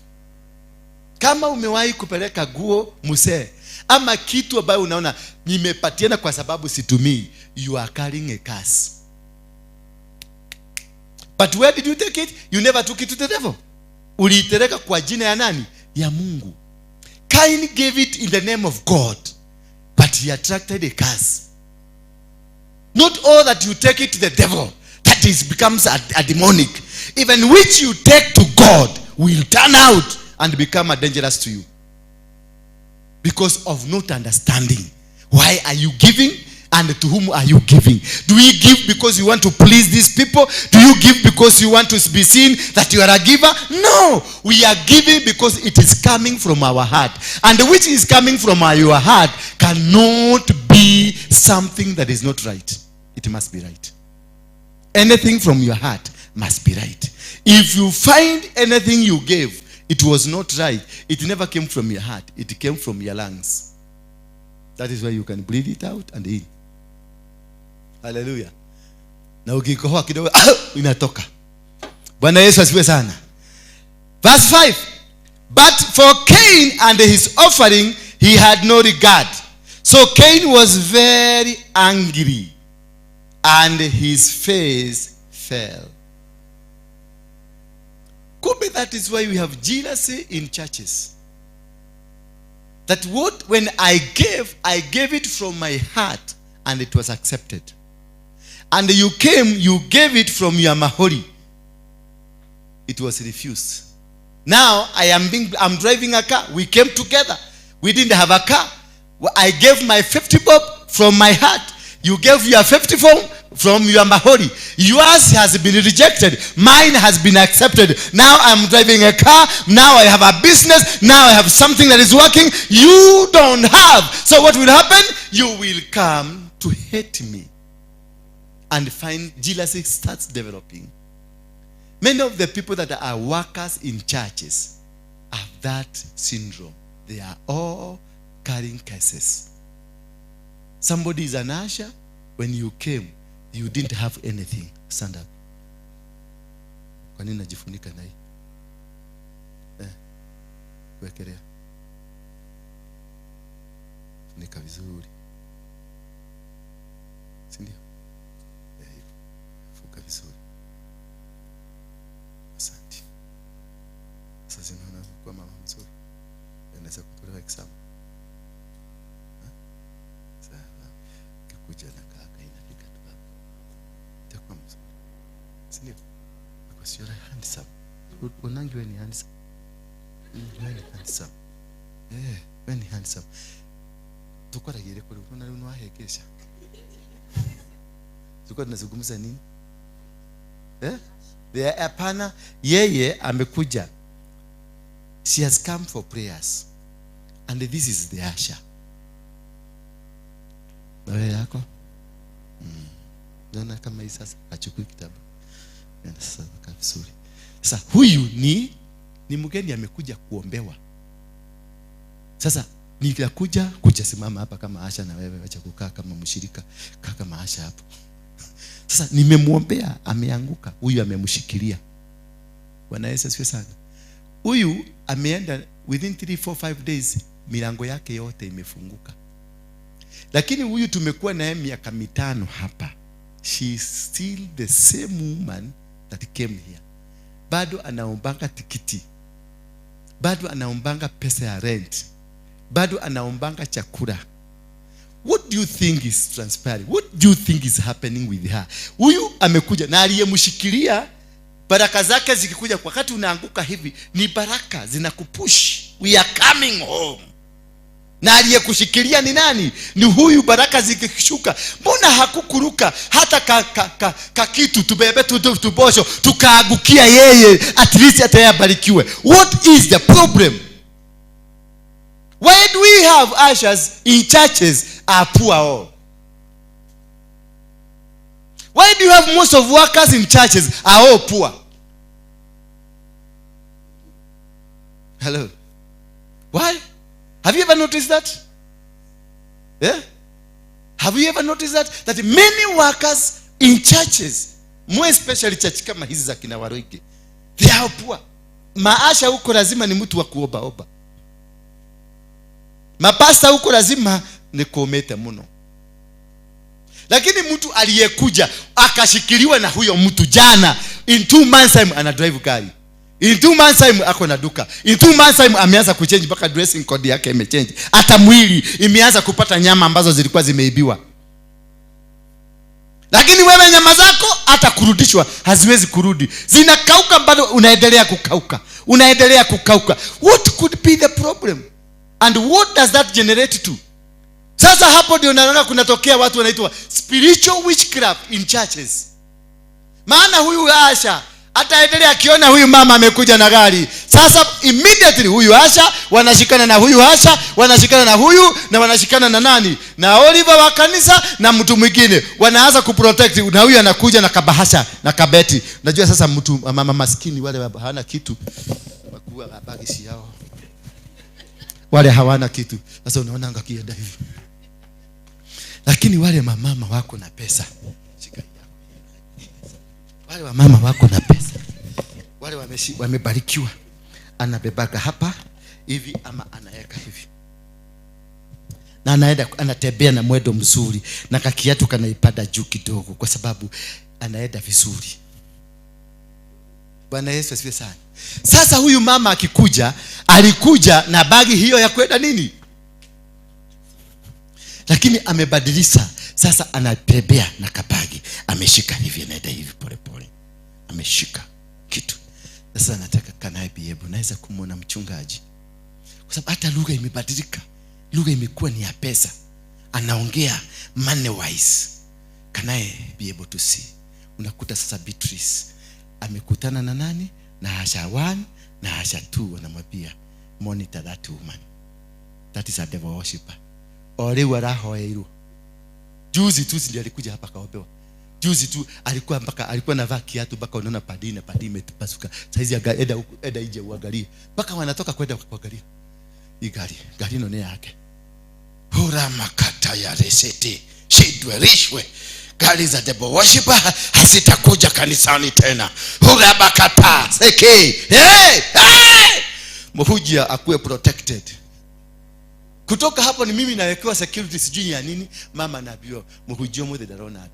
Kama umewahi kupeleka guo muse ama kitu ambayo unaona nimepatiana kwa sababu situmii, you are carrying a curse. But where did you take it? You never took it to the devil. Uliitereka kwa jina ya nani? Ya Mungu. Cain gave it in the name of God, but he attracted a curse. Not all that you take it to the devil, that is becomes a demonic. Even which you take to God will turn out and become a dangerous to you. Because of not understanding. Why are you giving? And to whom are you giving? Do you give because you want to please these people? Do you give because you want to be seen that you are a giver? No. We are giving because it is coming from our heart. And which is coming from your heart cannot be something that is not right. It must be right. Anything from your heart must be right. If you find anything you gave, it was not right, it never came from your heart. It came from your lungs. That is why you can breathe it out and in. Hallelujah. Na ukikohoa kidogo inatoka. Bwana Yesu asifiwe sana. Verse 5. But for Cain and his offering he had no regard. So Cain was very angry and his face fell. Maybe that is why we have jealousy in churches. That when I gave it from my heart and it was accepted. and you came, you gave it from your mahori. It was refused. Now I'm driving a car. We came together. We didn't have a car. I gave my 50 bob from my heart. You gave your 50 from your mahori. Yours has been rejected. Mine has been accepted. Now I'm driving a car. Now I have a business. Now I have something that is working. You don't have. So what will happen? You will come to hate me. And find jealousy starts developing. Many of the people that are workers in churches have that syndrome. They are all carrying cases. Somebody is an usher. When you came, you didn't have anything. Stand up. Kwa nini najifunika na hii? Wekelea. Funika vizuri. Si ndio? Funika vizuri. Asante. Sasa unaona kwa mama mzuri. Anaweza kutolewa exam. Sasa kikuja na kaka inafika tu hapo. Itakuwa mzuri. Si ndio? Because you're handsome. Unangi wewe ni handsome. Wewe ni handsome. Wewe ni handsome. Tukora yele kule unaona wahekesha. Tulikuwa tunazungumza nini? Hapana, yeye amekuja. She has come for prayers. And this is the usher. Wewe yako? Naona kama hii sasa achukue kitabu. Sasa vizuri. Sasa huyu ni mgeni amekuja kuombewa. Sasa nikakuja simama hapa kama asha, na wewe acha kukaa kama mshirika, kaa kama asha hapo. Sasa nimemuombea, ameanguka, huyu amemshikilia. Bwana Yesu asifiwe sana. Huyu ameenda within 3, 4, 5 days milango yake yote imefunguka. Lakini huyu tumekuwa naye miaka 5 hapa. She is still the same woman that came here. Bado anaombanga tikiti. Bado anaombanga pesa ya rent. Bado anaombanga chakula. What do you think is transpiring? What do you think is happening with her? Huyu amekuja na aliyemshikilia, baraka zake zikikuja wakati unaanguka hivi, ni baraka zinakupush. We are coming home. Na aliyekushikilia ni nani? Ni huyu. Baraka zikishuka, mbona hakukuruka hata kitu tubebe tubosho tukaagukia yeye, at least atayabarikiwe? What is the problem? Why do we have ushers in churches are poor all? Why do you have most of workers in churches are all poor? Hello? Why? Have you ever noticed that? Yeah? Have you ever noticed that many workers in churches, more especially church kama hizi za Acc Waruinge, they are poor. Maasha huko lazima ni mtu wa kuomba. Mapasta huko lazima ni kuometa mno. Lakini mtu aliyekuja akashikiliwa na huyo mtu jana, in 2 months time ana drive gari. In 2 months time ako na duka. In 2 months time ameanza kuchange mpaka dressing code yake imechange. Hata mwili imeanza kupata nyama ambazo zilikuwa zimeibiwa. Lakini wewe nyama zako hata kurudishwa haziwezi kurudi. Zinakauka, bado unaendelea kukauka. What could be the problem? And what does that generate to? Sasa hapo ndio naona kunatokea watu wanaitwa spiritual witchcraft in churches. Maana huyu asha ataendelea akiona huyu mama amekuja na gari. Sasa immediately huyu asha wanashikana na huyu asha, wanashikana na huyu, na wanashikana na nani? Na Oliver wa kanisa na mtu mwingine. Wanaanza kuprotect, na huyu anakuja na kabahasha na kabeti. Unajua sasa mtu mama maskini wale hawana kitu, wakuwa mabagi si yao. Wale hawana kitu. Sasa unaona angakienda hivi. Lakini wale mama wako na pesa. Wale mama wako na pesa. Wale wamebarikiwa. Anabebaka hapa hivi ama anaweka hivi. Na anaenda anatembea na mwendo mzuri, na kakiatu kanaipada juu kidogo kwa sababu anaenda vizuri. Bwana Yesu asifiwe sana. Sasa huyu mama akikuja, alikuja na bagi hiyo ya kwenda nini? Lakini amebadilisha. Sasa anatembea na kabagi. ameshika hivi, anaenda hivi pole pole, ameshika kitu. Sasa nataka kanaye biebu, naweza kumuona mchungaji, kwa sababu hata lugha imebadilika, lugha imekuwa ni ya pesa, anaongea money wise. Kanaye biebu to see. Unakuta sasa Beatrice amekutana na nani? Na Asha 1 na Asha 2, wanamwambia monitor that woman, that is a devil worshipper. Ole warahoeru. Juzi tu ndiye alikuja hapa kaombewa. Juzi tu alikuwa anavaa kiatu mpaka unaona padi imetupasuka. Saizi eda ije uangalie. Mpaka wanatoka kwenda kuangalia. Hii gari none yake. Hura makata ya resete. Shidwerishwe. Gari za devil worshipper hasitakuja kanisani tena. Hura makata. Seke. Hey! Mhujia akuwe protected. Kutoka hapo ni mimi nawekewa security sijui ya nini, mama nabiwa mhujio mwe darona.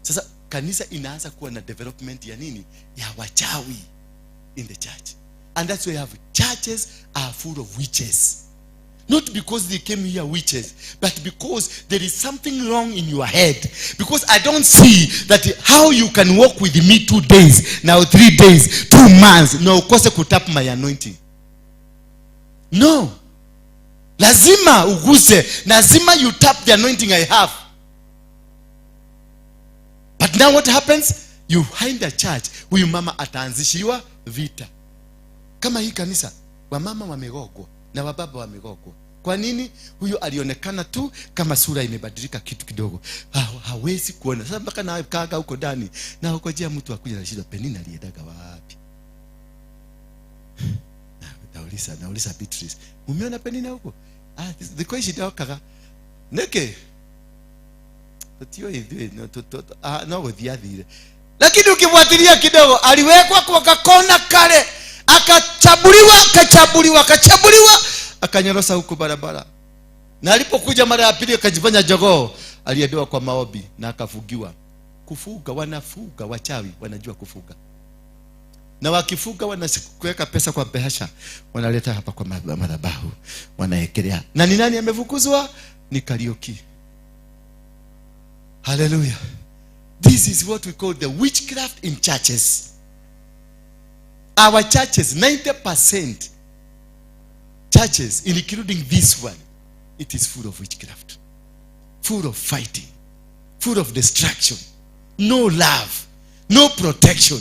Sasa kanisa inaanza kuwa na development ya nini? Ya wachawi in the church. And that's why you have churches are full of witches. Not because they came here witches, but because there is something wrong in your head. Because I don't see that how you can walk with me 2 days, now 3 days, 2 months, no ukose kutap my anointing. No. Lazima uguse, lazima you tap the anointing I have. But now what happens? You find a church, huyu mama ataanzishiwa vita. Kama hii kanisa, wamama wamegogwa na wababa wamegogwa. Kwa nini? Huyu alionekana tu kama sura imebadilika kitu kidogo. Hawezi kuona. Sasa mpaka na kaaga huko ndani na ukojea mtu akuja na shida, Penina aliendaga wapi? Nauliza Beatrice, umeona Penina huko? The question okaga. Neke. Tio hivi no wethiathire. Lakini ukifuatilia kidogo aliwekwa kwa kakona kale, akachabuliwa, akanyorosa huko barabara. Na alipokuja mara ya pili akajifanya jogoo, aliendewa kwa maombi na akafugiwa. Kufuga, wanafuga, wachawi wanajua kufuga. Na wakifuga wanakuweka pesa kwa behasha, wanaleta hapa kwa madhabahu, wanaekelea. Na ni nani amefukuzwa? Ni Karioki. Hallelujah. This is what we call the witchcraft in churches. Our churches, 90% churches, including this one, it is full of witchcraft, full of fighting, full of destruction, no love, no protection,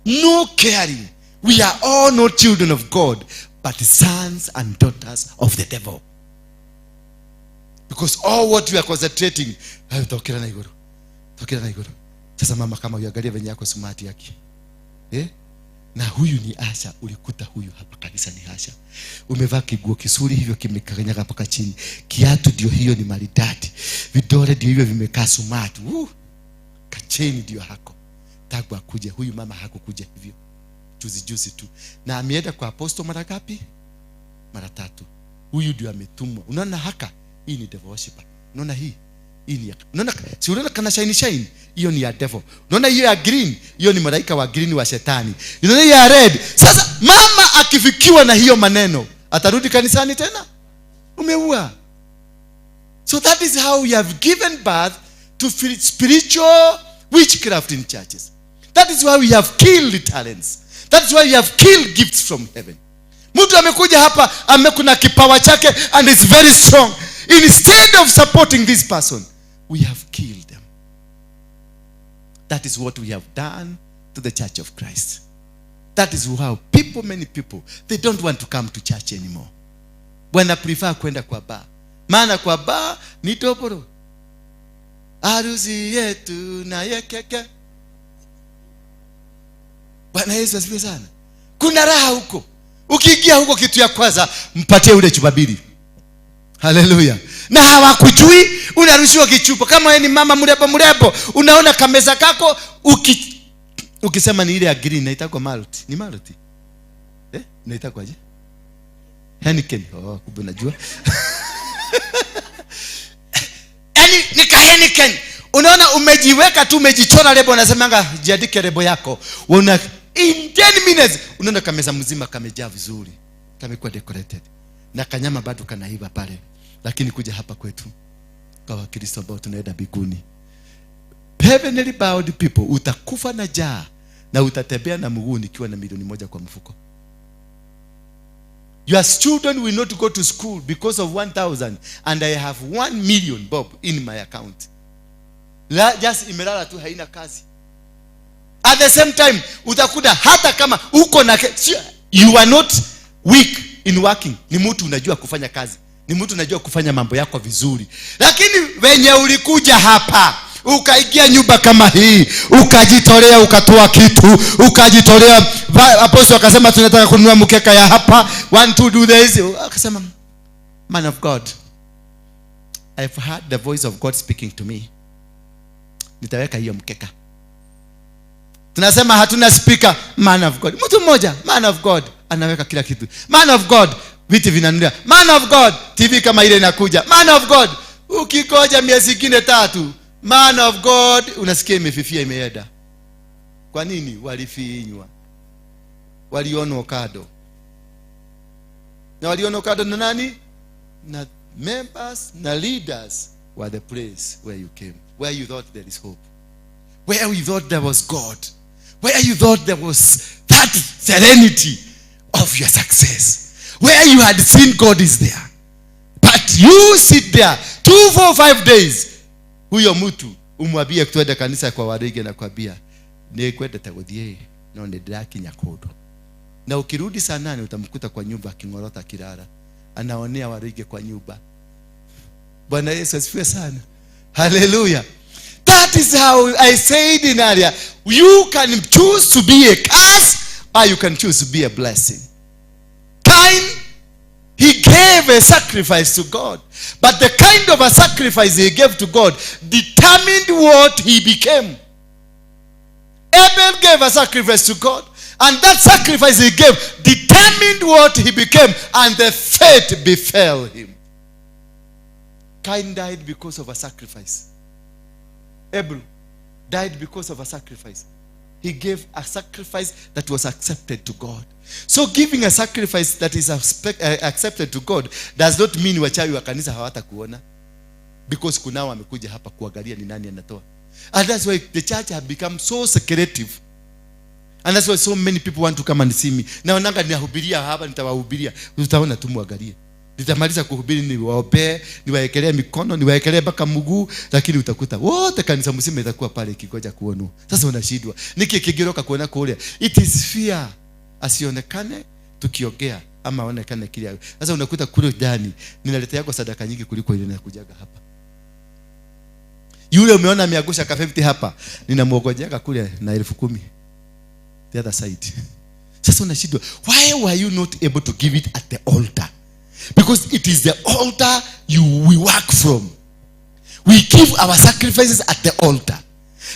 no caring. We are all not children of God, but sons and daughters of the devil. Because all what we are concentrating, tokera na iguru. Sasa mama, kama uangalia venye yako smart yake. Na huyu ni Asha, ulikuta huyu hapa kanisa ni Asha. Umevaa kiguo kisuri hivyo kimekanyaga mpaka chini. Kiatu ndio hiyo ni maridadi. Vidole ndio hivyo vimekaa smart. Kacheni ndio hako. Tangu akuje huyu mama hakukuja hivyo. Juzi tu. Na ameenda kwa Apostle mara ngapi? Mara 3. Huyu ndio ametumwa. Unaona haka? Hii ni devil worshipper. Unaona hii? Hii ni unaona, si unaona kana shine? Hiyo ni ya devil. Unaona hiyo ya green? Hiyo ni malaika wa green wa shetani. Unaona hiyo ya red? Sasa mama akifikiwa na hiyo maneno, atarudi kanisani tena? Umeua. So that is how we have given birth to spiritual witchcraft in churches. That is why we have killed talents. That is why we have killed gifts from heaven. Mtu amekuja hapa, amekuna kipawa chake and is very strong. Instead of supporting this person, we have killed them. That is what we have done to the church of Christ. That is how many people, they don't want to come to church anymore. Wana prefer kwenda kwa bar. Maana kwa bar ni toporo. Harusi yetu na yekeke. Bwana Yesu asifiwe sana. Kuna raha huko. Ukiingia huko, kitu ya kwanza mpatie ule chupa mbili. Hallelujah. Na hawakujui unarushiwa kichupa. Kama wewe ni mama mrembo, unaona kameza kako, ukisema ni ile ya green inaitwa Malti. Ni Malti? Inaitwa aje? Heineken. Kumbe najua. Yaani ni Heineken. Unaona umejiweka tu, umejichora lebo, unasemanga jiandike lebo yako. In 10 minutes unaona kameza mzima kamejaa vizuri, kamekuwa decorated na kanyama bado kanaiva pale. Lakini kuja hapa kwetu kwa Wakristo ambao tunaenda mbinguni, heavenly bound people, utakufa na njaa na utatembea na mguu nikiwa na milioni 1 kwa mfuko. Your children will not go to school because of 1,000 and I have 1 million bob in my account. Just imelala tu, haina kazi. At the same time, utakuta hata kama uko na, you are not weak in working. Ni mtu unajua kufanya kazi, ni mtu unajua kufanya mambo yako vizuri. Lakini wenye ulikuja hapa, ukaingia nyumba kama hii, ukajitolea, ukatoa kitu, ukajitolea. Apostle akasema tunataka kununua mkeka ya hapa, want to do this. Akasema, man of God, I've heard the voice of God speaking to me. Nitaweka hiyo mkeka. Tunasema hatuna speaker. Man of God, mtu mmoja, man of God, anaweka kila kitu. Man of God, viti vinanunuliwa. Man of God, TV kama ile inakuja. Man of God, ukikoja miezi mingine 3, man of God, unasikia imefifia, imeenda. Kwa nini? Walifinywa, walionwa kado. Na walionwa kado na nani? Na members na leaders were the place where you came, where you thought there is hope, where you thought there was God, where you thought there was that serenity of your success, where you had seen God is there. But you sit there 2, 4, 5 days. Huyo mtu umwambie kutoenda kanisa kwa Waruinge na kwambia ni kwenda tagodhie no ni draki nyakodo. Na ukirudi saa 8 utamkuta kwa nyumba akingorota kirara. Anaonea Waruinge kwa nyumba. Bwana Yesu asifiwe sana. Hallelujah. That is how I said in earlier, you can choose to be a curse or you can choose to be a blessing. Cain, he gave a sacrifice to God. But the kind of a sacrifice he gave to God determined what he became. Abel gave a sacrifice to God, and that sacrifice he gave determined what he became, and the fate befell him. Cain died because of a sacrifice. Abel died because of a sacrifice. He gave a sacrifice that was accepted to God. So giving a sacrifice that is accepted to God does not mean wachawi wa kanisa hawatakuona, because kunao wamekuja hapa kuangalia ni nani anatoa. And that's why the church have become so secretive. And that's why so many people want to come and see me. Na wananga nihubiria hapa, nitawahubiria, utaona tu muangalie. Nitamaliza kuhubiri, niwaombee, niwaekelee mikono, niwaekelee mpaka mguu, lakini utakuta wote kanisa mzima itakuwa pale kigoja kuonwa. Sasa unashindwa. Niki kigiroka kuona kule. It is fear. Asionekane tukiongea ama aonekane kile. Sasa unakuta kule ndani ninaletea yako sadaka nyingi kuliko ile inakujaga hapa. Yule umeona ameagusha ka 50 hapa, ninamuogojeka kule na 10,000 the other side. Sasa unashindwa, why were you not able to give it at the altar? Because it is the altar we work from. We give our sacrifices at the altar.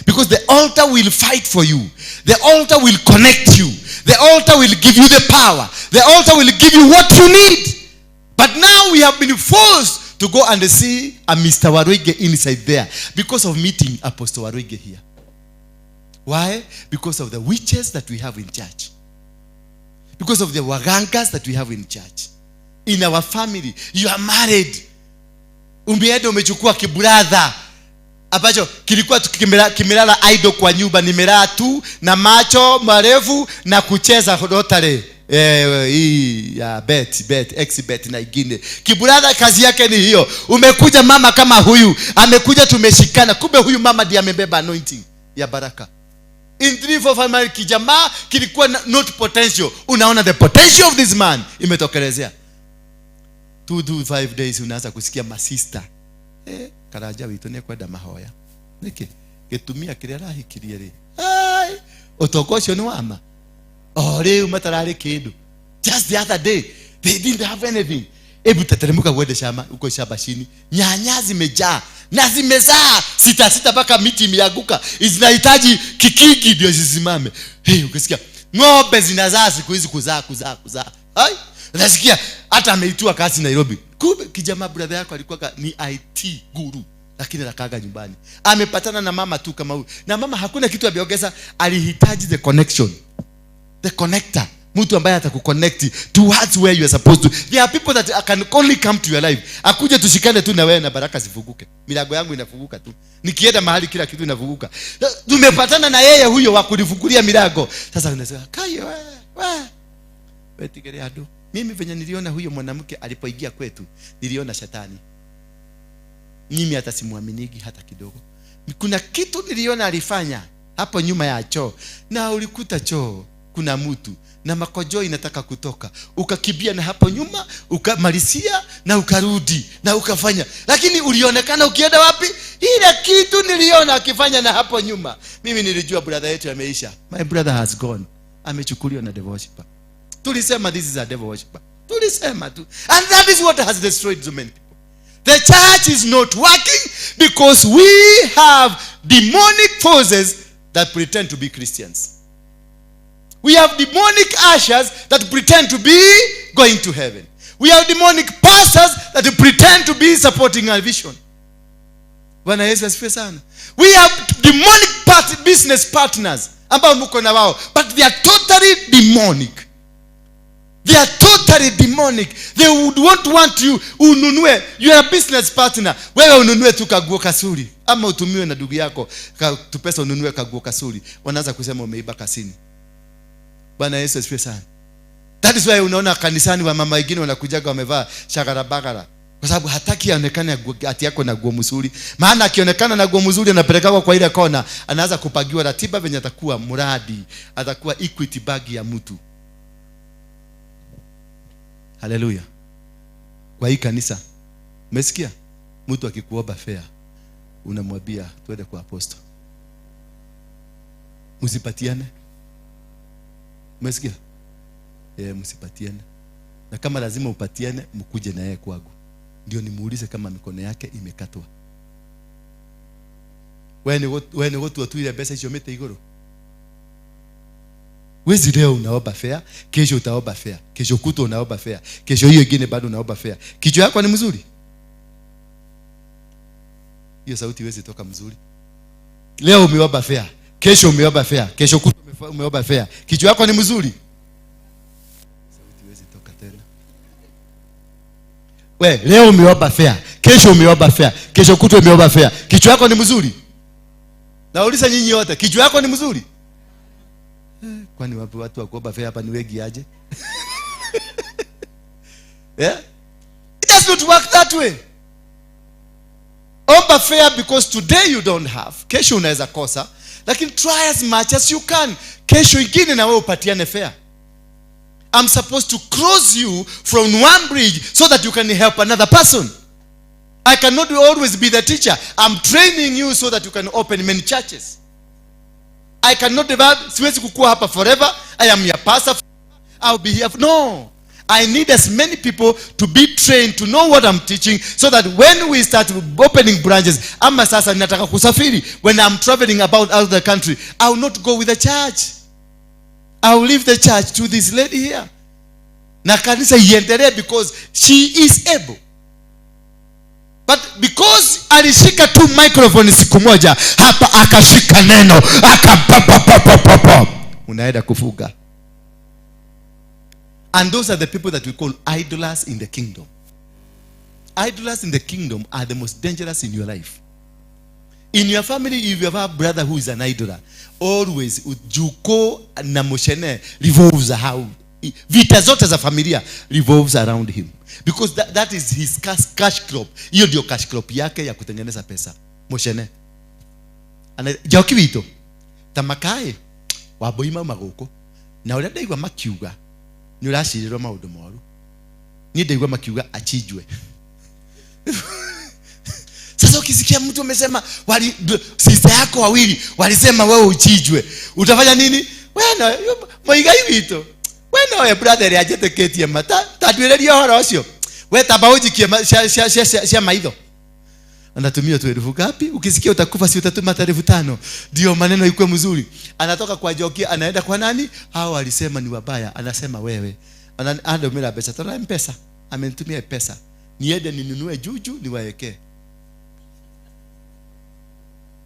Because the altar will fight for you. The altar will connect you. The altar will give you the power. The altar will give you what you need. But now we have been forced to go and see a Mr. Waruinge inside there because of meeting Apostle Waruinge here. Why? Because of the witches that we have in church. Because of the wagangas that we have in church. In our family, you are married. Umeenda umechukua kibrother ambacho kilikuwa kimelala idol kwa nyumba, nimelala tu na macho marefu na kucheza rotary hii ya bet na ingine. Kibrother kazi yake ni hiyo. Umekuja mama kama huyu, amekuja tumeshikana, kumbe huyu mama ndiye amebeba anointing ya baraka. In 3-4 family kijamaa kilikuwa not potential. Unaona the potential of this man imetokelezea. 2 to 5 days unaanza kusikia masista karaja witone kwenda mahoya niki getumia kirera hikirie ri ai otokosho ni wama ore umatarare kidu. Just the other day they didn't have anything. Ebu tateremuka kwenda shamba uko shamba chini, nyanya zimejaa na zimezaa sita mpaka miti imeanguka, zinahitaji kikigi ndio zisimame. Ukisikia ng'ombe zinazaa siku hizi kuzaa. Hai, unasikia hata ameitua kazi Nairobi. Kumbe kijamaa brother yako alikuwa ni IT guru, lakini anakaga nyumbani. Amepatana na mama tu kama huyu. Na mama hakuna kitu ameongeza, alihitaji the connection. The connector. mtu ambaye atakuconnect towards where you are supposed to. There are people that can only come to your life. Akuje tushikane tu na wewe na baraka zifunguke. Milango yangu inafunguka tu. Nikienda mahali kila kitu inafunguka. Tumepatana na yeye huyo wa kunifungulia milango. Sasa unasema, "Kayo wewe tigere ado." Mimi venye niliona huyo mwanamke alipoingia kwetu, niliona shetani. Mimi hata simuaminiki hata kidogo. Kuna kitu niliona alifanya hapo nyuma ya choo. Na ulikuta choo kuna mtu na makojo inataka kutoka. Ukakibia na hapo nyuma, ukamalisia na ukarudi na ukafanya. Lakini ulionekana ukienda wapi? Ile kitu niliona akifanya na hapo nyuma. Mimi nilijua brother yetu ameisha. My brother has gone. Amechukuliwa na devil worshiper. Tulisema this is a devil worshiper. Tulisema tu. And that is what has destroyed so many people. The church is not working because we have demonic forces that pretend to be Christians. We have demonic ushers that pretend to be going to heaven. We have demonic pastors that pretend to be supporting our vision. Bwana Yesu asifiwe sana. We have demonic business partners ambao mko na wao, but they are totally demonic. They are totally demonic. They would want you ununue. You are a business partner. Wewe ununue tu kaguo kasuri. Ama utumiwe na ndugu yako tu pesa ununue kaguo kasuri. Wanaanza kusema umeiba kasini. Bwana Yesu asifiwe sana. That is why unaona kanisani wa mama wengine wanakujaga wamevaa shagara bagara. Kwa sababu hataki aonekane ati yako na nguo mzuri. Maana akionekana na nguo mzuri anapelekwa kwa ile kona, anaanza kupagiwa ratiba venye atakuwa muradi, atakuwa equity bag ya mtu. Haleluya. Kwa hii kanisa, umesikia? Mtu akikuomba fare, unamwambia twende kwa apostle. Msipatiane. Umesikia? Msipatiane. Na kama lazima upatiane, mkuje na yeye kwangu. Ndio nimuulize kama mikono yake imekatwa. Wewe ni watu ile pesa hiyo mete igoro. Wezi leo unaomba fare, kesho utaomba fare, kesho kuto unaomba fare, kesho hiyo nyingine bado unaomba fare. Kichwa yako ni mzuri? Hiyo sauti iwezi toka mzuri. Leo umeomba fare, kesho umeomba fare, kesho kuto umeomba fare. Kichwa yako ni mzuri? Sauti iwezi toka tena. Leo umeomba fare, kesho umeomba fare, kesho kuto umeomba fare. Kichwa yako ni mzuri? Nauliza nyinyi wote, kichwa yako ni mzuri? Kwani wapi watu wa kuomba fare hapa ni wengi aje? Yeah? It does not work that way. Omba fare because today you don't have. Kesho unaweza kosa, lakini try as much as you can. Kesho ingine na wewe upatiane fare. I'm supposed to cross you from one bridge so that you can help another person. I cannot always be the teacher. I'm training you so that you can open many churches. I cannot siwezi kukua hapa forever. I am your pastor. I'll be here. No. I need as many people to be trained to know what I'm teaching so that when we start opening branches, ama sasa ninataka kusafiri, when I'm traveling about out of the country, I will not go with the church. I will leave the church to this lady here. Na kanisa iendelee because she is able. But because alishika tu microphone siku moja, hapa akashika neno, akapapapapapap, unaenda kufuga. And those are the people that we call idlers in the kingdom. Idlers in the kingdom are the most dangerous in your life. In your family, if you have a brother who is an idler, always juko na moshene revolves how vita zote za familia revolves around him, because that is his cash crop. Hiyo ndio cash crop yake ya kutengeneza pesa. Moshene ana jokibito tamakae waboima magoko na ule ndaigwa makiuga ni urashiriro maundu moru ni ndaigwa makiuga achijwe. Sasa ukisikia mtu amesema sister yako wawili walisema wewe uchijwe, utafanya nini? Wewe moiga hivyo. Wewe brother yajete ketie mata tadwireria horo ucio. Wewe tabauji cia maitho. Anatumia tu elfu ngapi? Ukisikia utakufa si utatuma 5,000. Ndio maneno ikuwe mzuri. Anatoka kwa joki anaenda kwa nani? Hao walisema ni wabaya. Anasema wewe. Ando mira pesa. Tuna M-pesa. Amenitumia pesa. Niende ninunue juju niwaekee.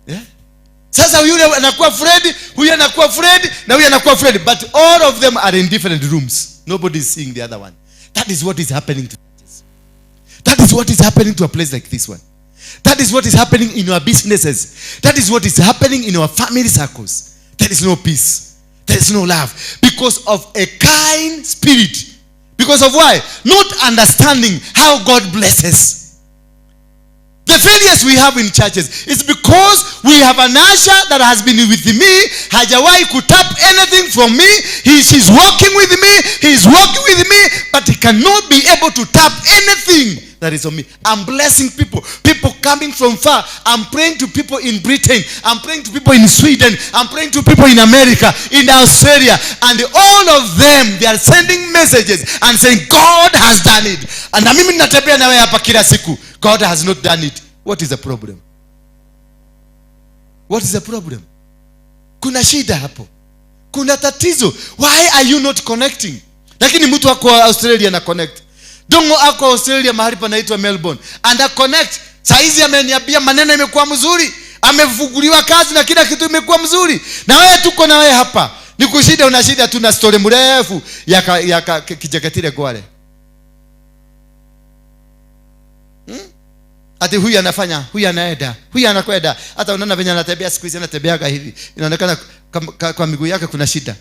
Yeah? Sasa yule anakuwa Fred, huyu anakuwa Fred, na huyu anakuwa Fred, but all of them are in different rooms. Nobody is seeing the other one. That is what is happening to churches. That is what is happening to a place like this one. That is what is happening in our businesses. That is what is happening in our family circles. There is no peace. There is no love. Because of a kind spirit. Because of why? Not understanding how God blesses. The failures we have in churches is because we have an usher that has been with me, hajawahi kutap anything from me. She's walking with me, he's walking with me, but he cannot be able to tap anything that is on me. I'm blessing people coming from far. I'm praying to people in Britain, I'm praying to people in Sweden, I'm praying to people in America, in Australia, and all of them, they are sending messages and saying God has done it. And na mimi natembea nawe hapa kila siku, God has not done it. What is the problem? What is the problem? Kuna shida hapo, kuna tatizo. Why are you not connecting? Lakini mtu ako Australia na connect, Dongo ako Australia mahali panaitwa Melbourne, and connect. Saizi ameniambia maneno imekuwa mzuri, amefunguliwa kazi na kila kitu imekuwa mzuri, na wewe tuko na wewe hapa. Ni kushida, una shida, tuna story mrefu ya kijakatile kwale. Ati huyu anafanya, huyu anaenda, huyu anakwenda. Hata unaona venye anatembea siku hizi, anatembeaga hivi, inaonekana kwa miguu yake kuna shida.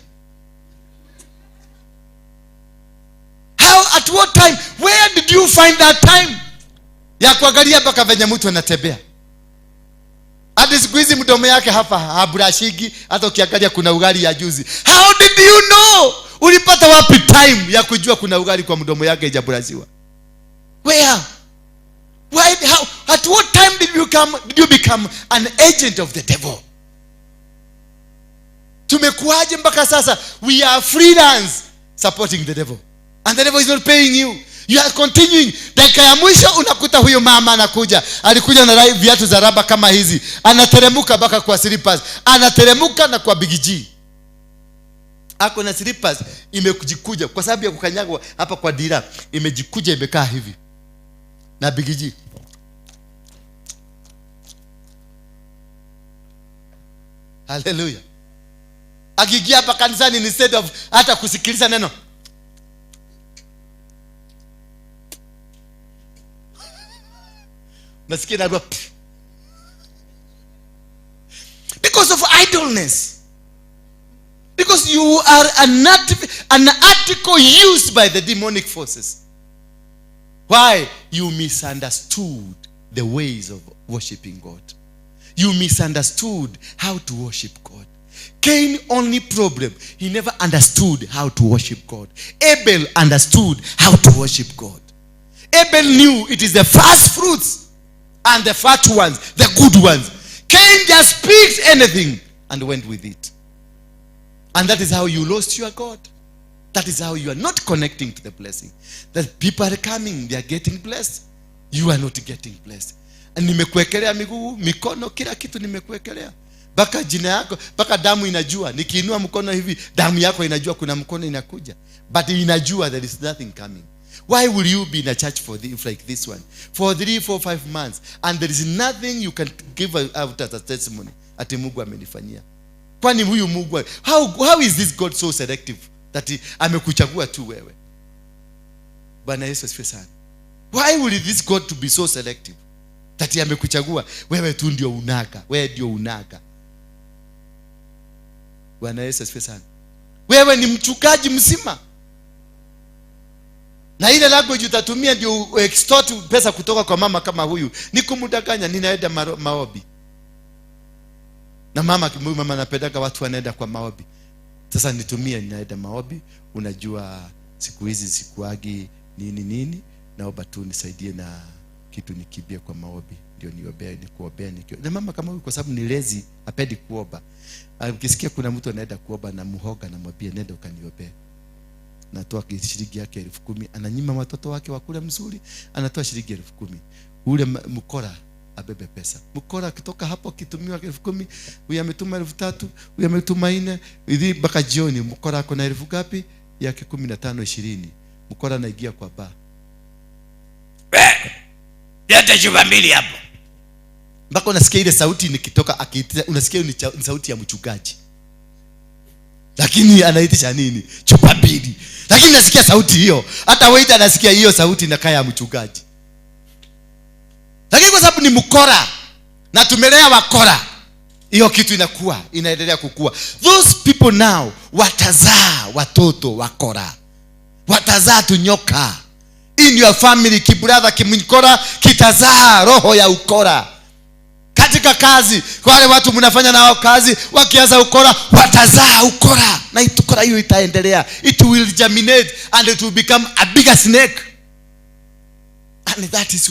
How, at what time, where did you find that time ya kuangalia mpaka venye mtu anatembea? Hadi siku hizi mdomo yake hapa habrashigi, hata ukiangalia kuna ugali ya juzi. How did you know? Ulipata wapi time ya kujua kuna ugali kwa mdomo yake hajabrashiwa? Where? Why? How? At what time did you become an agent of the devil? Tumekuaje mpaka sasa we are freelance supporting the devil, and the devil is not paying you. You are continuing. Dakika ya mwisho unakuta huyo mama anakuja, alikuja na viatu za raba kama hizi, anateremuka mpaka kwa slippers, anateremuka na kwa bigiji. Ako na slippers imekujikuja kwa sababu ya kukanyagwa hapa kwa dira, imejikuja imekaa hivi na bigiji. Hallelujah. Akigia hapa kanisani, instead of hata kusikiliza neno, nasikia nagwa, because of idleness. Because you are an article used by the demonic forces. Why? You misunderstood the ways of worshiping God. You misunderstood how to worship God. Cain only problem, he never understood how to worship God. Abel understood how to worship God. Abel knew it is the first fruits and the fat ones, the good ones. Cain just picked anything and went with it. And that is how you lost your God. That is how you are not connecting to the blessing. That people are coming, they are getting blessed. You are not getting blessed. And nimekuwekelea miguu, mikono, kila kitu nimekuwekelea. Baka jina yako, baka damu inajua. Nikiinua mkono hivi, damu yako inajua kuna mkono inakuja. But inajua there is nothing coming. Why will you be in a church like this one for 3, 4, 5 months and there is nothing you can give out as a testimony? Ati Mungu amenifanyia. Kwani huyu Mungu, how is this God so selective that amekuchagua tu wewe? Bwana Yesu asifiwe sana. Why will this God to be so selective that amekuchagua wewe tu ndio unaga, wewe ndio unaga? Bwana Yesu asifiwe sana. Wewe ni mchungaji mzima, na ile language utatumia ndio extort pesa kutoka kwa mama kama huyu. Ni kumdanganya, ninaenda maombi. Na mama anapendaka watu wanaenda kwa maombi. Sasa nitumie, ninaenda maombi, unajua siku hizi sikuagi nini, naomba tu nisaidie na kitu nikibie kwa maombi ndio niombee, nikuombea nikio. Na mama kama huyu kwa sababu ni lazy, hapendi kuomba. Ukisikia kuna mtu anaenda kuomba na muhoga, na mwambie nenda ukaniombee. Natoa shilingi yake 10,000, ananyima watoto wake wakule mzuri, anatoa shilingi 10,000. Ule mkora abebe pesa. Mkora akitoka hapo kitumiwa 10,000, huyu ametuma 3,000, huyu ametuma 4, hivi mpaka jioni mkora ako na 1000 ngapi? Yake 15, 20. Mkora anaingia kwa bar. Leta chupa mbili hapo. mpaka unasikia ile sauti nikitoka akiitisha, unasikia ni sauti ya mchungaji, lakini anaitisha nini? Chupa mbili. Lakini nasikia sauti hiyo, hata waiter anasikia hiyo sauti na kaya ya mchungaji. Lakini kwa sababu ni mkora na tumelea wakora, hiyo kitu inaendelea kukua. Those people now watazaa watoto wakora, watazaa tunyoka. In your family, kibrother kimkora kitazaa roho ya ukora. Katika kazi, kwa wale watu mnafanya nao kazi, wakianza ukora watazaa ukora, na ukora hiyo itaendelea. It will germinate and it will become a bigger snake. And that is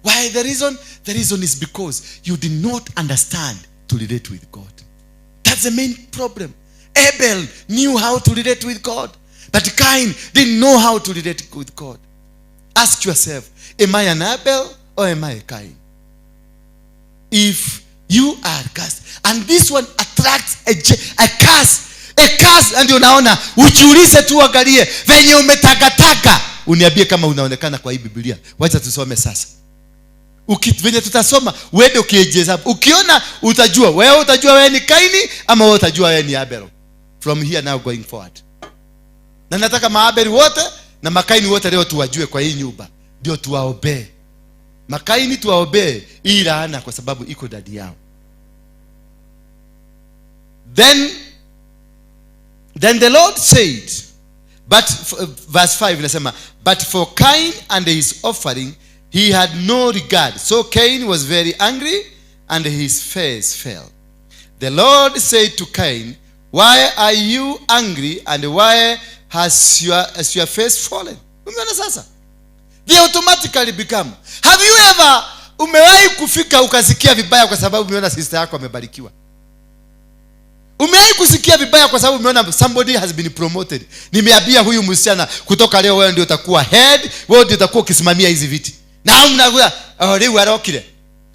why the reason is because you did not understand to relate with God. That's the main problem. Abel knew how to relate with God, but Cain didn't know how to relate with God. Ask yourself, am I an Abel or am I a Cain? If you are cursed, and this one attracts a curse, and unaona, ujiulize tu, angalie venye umetakataka, uniambie kama unaonekana kwa hii Biblia. Wacha tusome sasa. Venye tutasoma, uende ukiejeza, ukiona utajua wewe ni Kaini ama wewe utajua wewe ni Abel. From here now going forward. Na nataka maabeli wote na makaini wote leo tuwajue kwa hii nyumba, ndio tuwaobe. Makaini tuwaobe hii laana kwa sababu iko ndani yao. Then the Lord said, but verse 5 inasema, but for Cain and his offering he had no regard. So Cain was very angry and his face fell. The Lord said to Cain, why are you angry and why has your face fallen? Umeona sasa? They automatically become. Have you ever umewahi kufika ukasikia vibaya kwa sababu umeona sister yako amebarikiwa? Umewahi kusikia vibaya kwa sababu umeona somebody has been promoted? Nimeambia huyu msichana, kutoka leo wewe ndio utakuwa head, wewe ndio utakuwa ukisimamia hizi viti. Na mnakuwa leo arokile.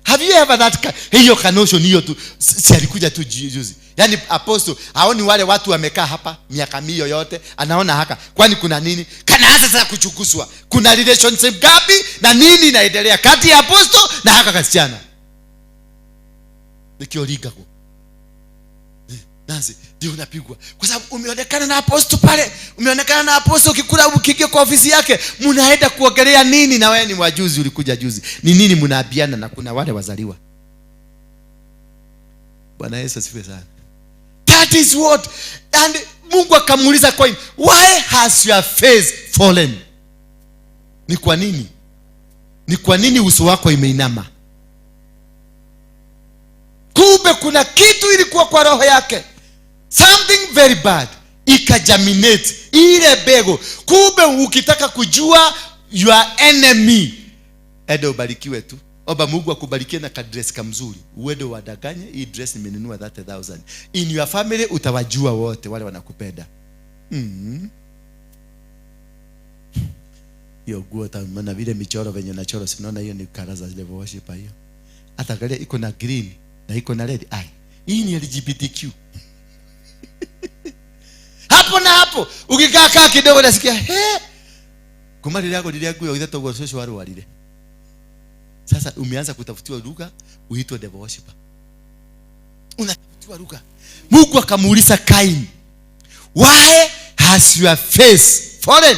Have you ever that hiyo kanotion hiyo tu si alikuja tu juzi. Yaani apostle haoni wale watu wamekaa hapa miaka mio yote, anaona haka. Kwani kuna nini? Kanaanza sasa kuchukuswa. Kuna relationship gapi na nini inaendelea kati ya apostle na haka kasichana? Nikioliga kwa Nancy, ndio unapigwa. Kwa sababu umeonekana na apostle pale. Umeonekana na apostle ukikula ukiingia kwa ofisi yake. Mnaenda kuongelea nini na wewe ni wajuzi ulikuja juzi? Ni nini mnaabiana na kuna wale wazaliwa? Bwana Yesu asifiwe sana. That is what. And Mungu akamuuliza Cain, why has your face fallen? Ni kwa nini? Ni kwa nini uso wako imeinama? Kumbe kuna kitu ilikuwa kwa roho yake. Something very bad. Ikajaminate ile bego. Kumbe ukitaka kujua your enemy, enda ubarikiwe tu. Oba Mungu akubarikie na kadress kamzuri. Uende wadanganye, hii dress nimenunua 30,000. In your family utawajua wote wale wanakupenda. Hiyo nguo tamana vile michoro venye nachoro, sinaona hiyo ni karaza zile worship hiyo. Hata gale iko na green na iko na red. Hii ni LGBTQ. Hapo na hapo ukikaa kidogo nasikia kumali yako ndio nguo ile togo sio wale walile. Sasa umeanza kutafutiwa lugha uitwe devil worshiper. Unatafutiwa lugha. Mungu akamuuliza Cain, why has your face fallen?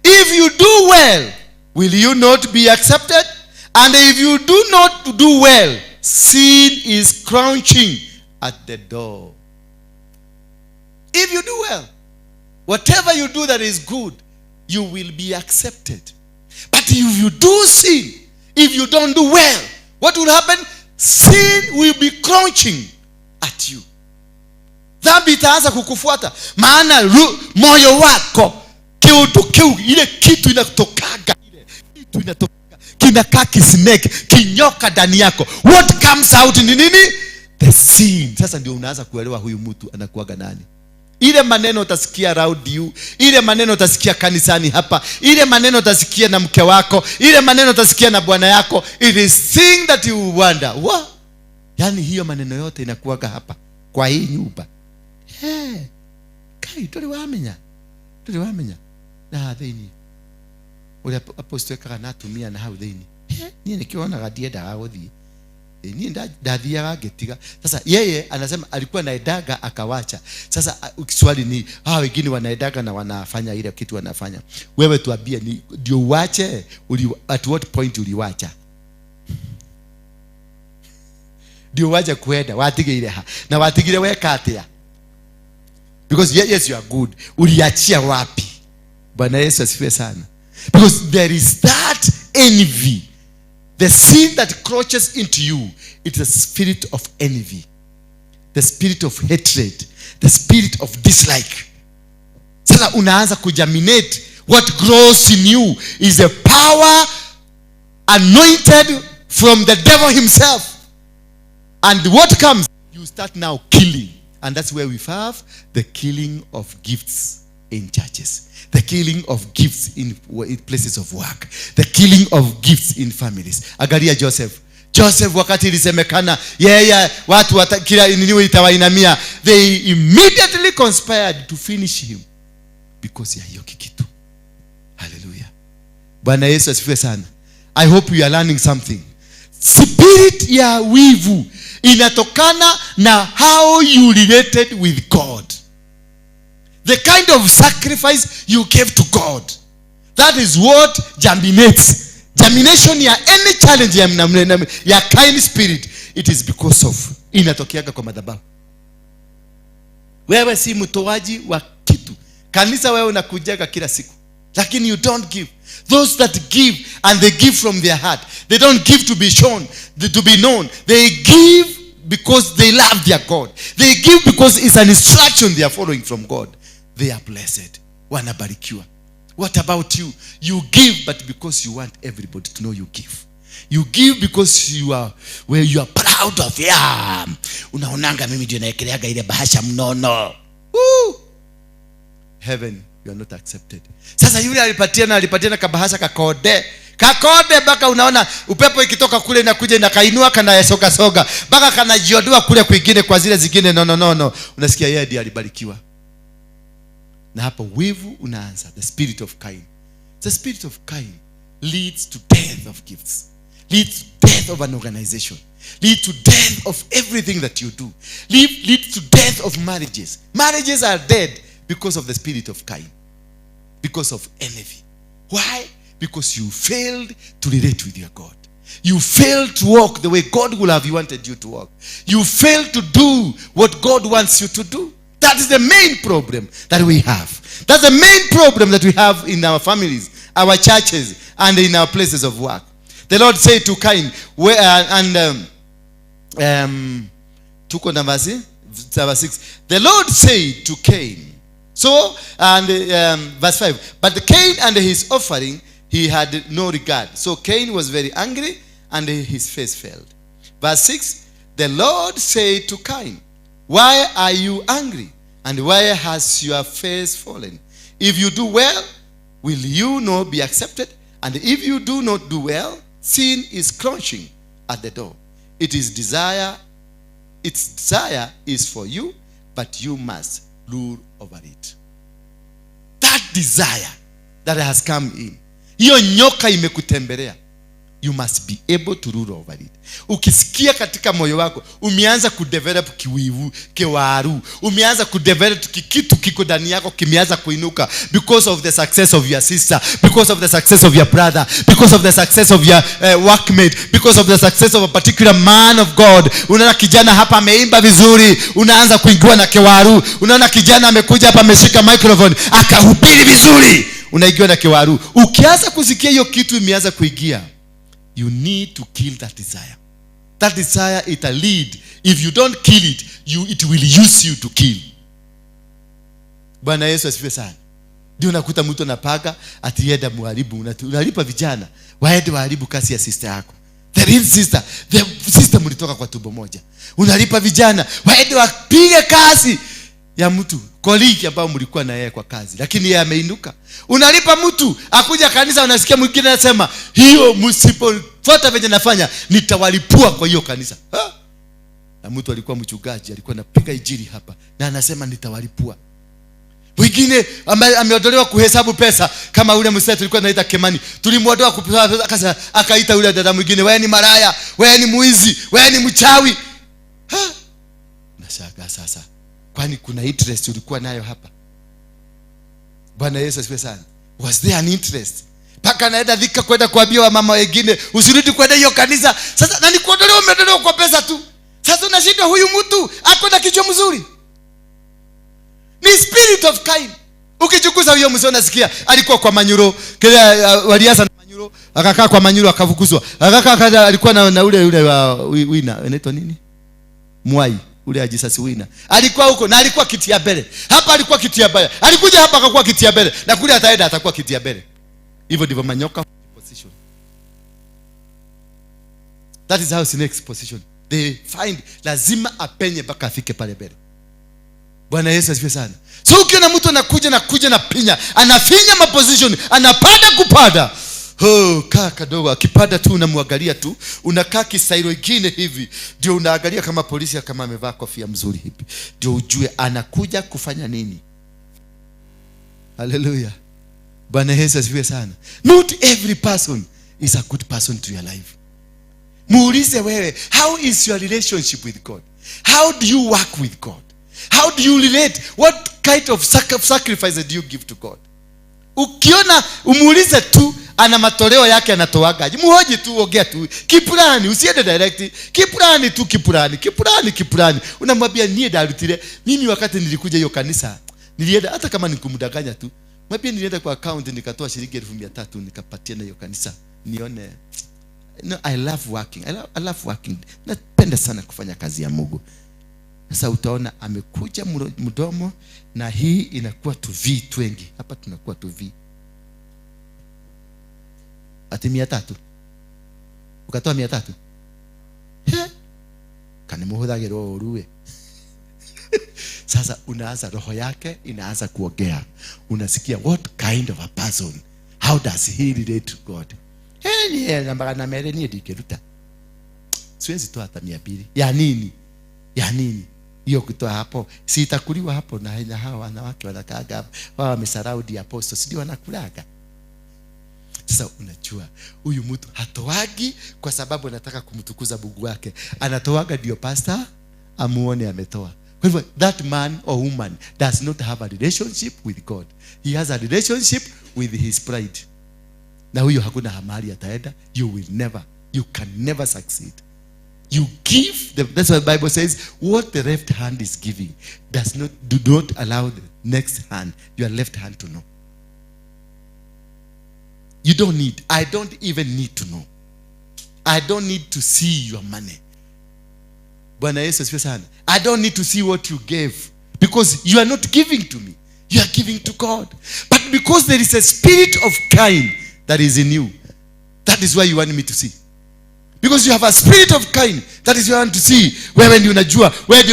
If you do well, will you not be accepted? And if you do not do well, sin is crouching at the door. If you do well, whatever you do that is good, you will be accepted. But if you do sin, if you don't do well, what will happen? Sin will be crouching at you. Dhambi itaanza kukufuata. Maana moyo wako ile kitu inatokaga, ile kitu inatokaga, kinakaa kisnake, kinyoka ndani yako. What comes out ni nini? The sin. Sasa ndio unaanza kuelewa huyu mtu anakuaga nani. Ile maneno utasikia around you, ile maneno utasikia kanisani hapa, ile maneno utasikia na mke wako, ile maneno utasikia na bwana yako, it is thing that you wonder. What? Yani hiyo maneno yote inakuaga hapa kwa hii nyumba. Kai tuliwamenya na thini ule apostle kana tumia na hau thini. Ni nikiona gadia da gathi Ni ndathia getiga. Sasa yeye anasema alikuwa naedaga akawacha. Sasa swali ni wengine wanaedaga na wanafanya ile kitu wanafanya. Wewe tuambie, ni ndio uache? At what point uliwacha? Ndio waje kuenda watigire na watigire weka atia? Because yes, you are good. Uliachia wapi? Bwana Yesu asifiwe sana. Because there is that envy. The sin that crouches into you, it's a spirit of envy, the spirit of hatred, the spirit of dislike. Sasa unaanza kujaminate. What grows in you is a power anointed from the devil himself. And what comes, you start now killing. And that's where we have the killing of gifts in churches, the killing of gifts in places of work, the killing of gifts in families. Angalia Joseph wakati ilisemekana watu kila nini itawainamia, they immediately conspired to finish him because ya hiyo kitu. Hallelujah. Bwana Yesu asifiwe sana. I hope you are learning something. Spirit ya wivu inatokana na how you related with God. The kind of sacrifice you gave to God. That is what germinates. Germination ya any challenge ya kind spirit, it is because of inatokeaga kwa madhabahu. Wewe si mtoaji wa kitu. Kanisa wewe unakujaga kila siku, lakini you don't give. Those that give, and they give from their heart. They don't give to be shown, to be known. They give because they love their God. They give because it's an instruction they are following from God. They are blessed. Wanabarikiwa. What about you? You give, but because you want everybody to know you give. You give because you are proud of. Unaonanga mimi ndio naekeleaga ile bahasha mnono. Heaven, you are not accepted. Sasa yule alipatiana kabahasha kakode baka unaona upepo ikitoka kule inakuja inakainua kana soga baka kana jiondoa kule kwingine kwa zile zingine. No. Unasikia yeye ndiye alibarikiwa. Na hapo wivu unaanza. The spirit of Cain. The spirit of Cain leads to death of gifts, leads to death of an organization, leads to death of everything that you do, leads to death of marriages. Marriages are dead because of the spirit of Cain, because of envy. Why? Because you failed to relate with your God. You failed to walk the way God would have wanted you to walk. You failed to do what God wants you to do. That is the main problem that we have. That's the main problem that we have in our families, our churches, and in our places of work. The Lord said to Cain, tuko na verse 6. The Lord said to Cain, verse 5, but Cain and his offering he had no regard. So Cain was very angry and his face fell. Verse 6, the Lord said to Cain, why are you angry? And why has your face fallen? If you do well, will you not be accepted? And if you do not do well, sin is crouching at the door. Its desire is for you, but you must rule over it. That desire that has come in, hiyo nyoka imekutembelea, you must be able to rule over it. Ukisikia katika moyo wako umeanza kudevelop kiwivu, kewaru, umeanza kudevelop kikitu kiko ndani yako kimeanza kuinuka because of the success of your sister, because of the success of your brother, because of the success of your workmate, because of the success of a particular man of God. Unaona kijana hapa ameimba vizuri, unaanza kuingiwa na kewaru. Unaona kijana amekuja hapa ameshika microphone akahubiri vizuri, unaingiwa na kewaru. Ukianza kusikia hiyo kitu imeanza kuingia, you need to kill that desire. That desire, it a lead. If you don't kill it, it will use you to kill. Bwana Yesu asifiwe sana. Ndio unakuta mtu anapaga atienda muharibu. Unalipa vijana waende waharibu kazi ya sister yako. The real sister, the sister mlitoka kwa tumbo moja. Unalipa vijana waende wapige kazi ya mtu colleague ambao mlikuwa na yeye kwa kazi, lakini yeye ameinuka. Unalipa mtu akuja kanisa, unasikia mwingine anasema hiyo msipofuata venye nafanya nitawalipua kwa hiyo kanisa. Na mtu alikuwa mchungaji, alikuwa anapiga injili hapa na anasema nitawalipua. Mwingine ameondolewa kuhesabu pesa, kama ule msee tulikuwa tunaita Kemani. Tulimwondoa kuhesabu pesa, akasa akaita ule dada mwingine, wewe ni malaya, wewe ni muizi, wewe ni mchawi. Nashangaa sasa, kwani kuna interest ulikuwa nayo hapa? Bwana Yesu asifiwe sana. Was there an interest? Paka naenda Thika kwenda kuambia wa mama wengine usirudi kwenda hiyo kanisa. Sasa nani kuondolewa, umeondolewa kwa pesa tu. Sasa unashindwa, huyu mtu ako na kichwa mzuri. Ni spirit of Cain. Ukichukuza huyo mzee unasikia alikuwa kwa manyuro, kile walianza na manyuro, akakaa kwa manyuro akavukuzwa. Akakaa alikuwa na ule wa wina, inaitwa nini? Mwai, ule ajisasi wina. Alikuwa huko na alikuwa kiti ya mbele. Hapa alikuwa kiti ya mbele. Alikuja hapa akakuwa kiti ya mbele, na kule ataenda atakuwa kiti ya mbele. Hivyo ndivyo manyoka position. That is how snakes position. They find lazima apenye mpaka afike pale mbele. Bwana Yesu asifiwe sana. So ukiona mtu anakuja na pinya, anafinya maposition, anapanda kupada. Kaa kadogo, akipada tu unamwangalia tu, unakaa kisairo kingine hivi, ndio unaangalia kama polisi kama amevaa kofia mzuri hivi, ndio ujue anakuja kufanya nini. Hallelujah. Bwana Yesu asifiwe sana. Not every person is a good person to your life. Muulize wewe, how is your relationship with God? How do you work with God? How do you relate? What kind of sacrifice do you give to God? Ukiona umuulize tu, ana matoleo yake anatoaga. Muhoji tu, ongea tu. Kipurani, usiende direct. Kipurani tu, kipurani. Unamwambia nie darutire. Mimi wakati nilikuja hiyo kanisa, nilienda hata kama nikumdanganya tu. Mwambie nilienda kwa account nikatoa shilingi 300 nikapatia na hiyo kanisa. Nione. No, I love working. I love working. Napenda sana kufanya kazi ya Mungu. Sasa utaona amekuja mdomo na hii inakuwa tu V twengi. Hapa tunakuwa tu V. Ati 300. Ukatoa 300. Kani muhudhagiro uruwe. Sasa unaanza, roho yake inaanza kuongea. Unasikia what kind of a person? How does he relate to God? Na mere ni dikeruta. Siwezi toa hata 200. Ya nini? Hiyo kutoa hapo, si itakuliwa hapo na hao wanawake wanakaaga hapo. Wao wamesaraudi apostles, ndio wanakulaga. Sasa unajua huyu mtu hatoagi kwa sababu anataka kumtukuza Mungu wake. Anatoaga ndio pastor amuone ametoa. Kwa hivyo that man or woman does not have a relationship with God. He has a relationship with his pride. Na huyo hakuna hamali ataenda. You can never succeed. You give that's what the Bible says, what the left hand is giving do not allow the next hand, your left hand, to know. I don't even need to know. I don't need to see your money. Bwana Yesu asifiwe sana. I don't need to see what you gave, because you are not giving to me. You are giving to God. But because there is a spirit of Cain that is in you, that is why you want me to see. Because you have a spirit of Cain, that is why you want to see. Wewe ndio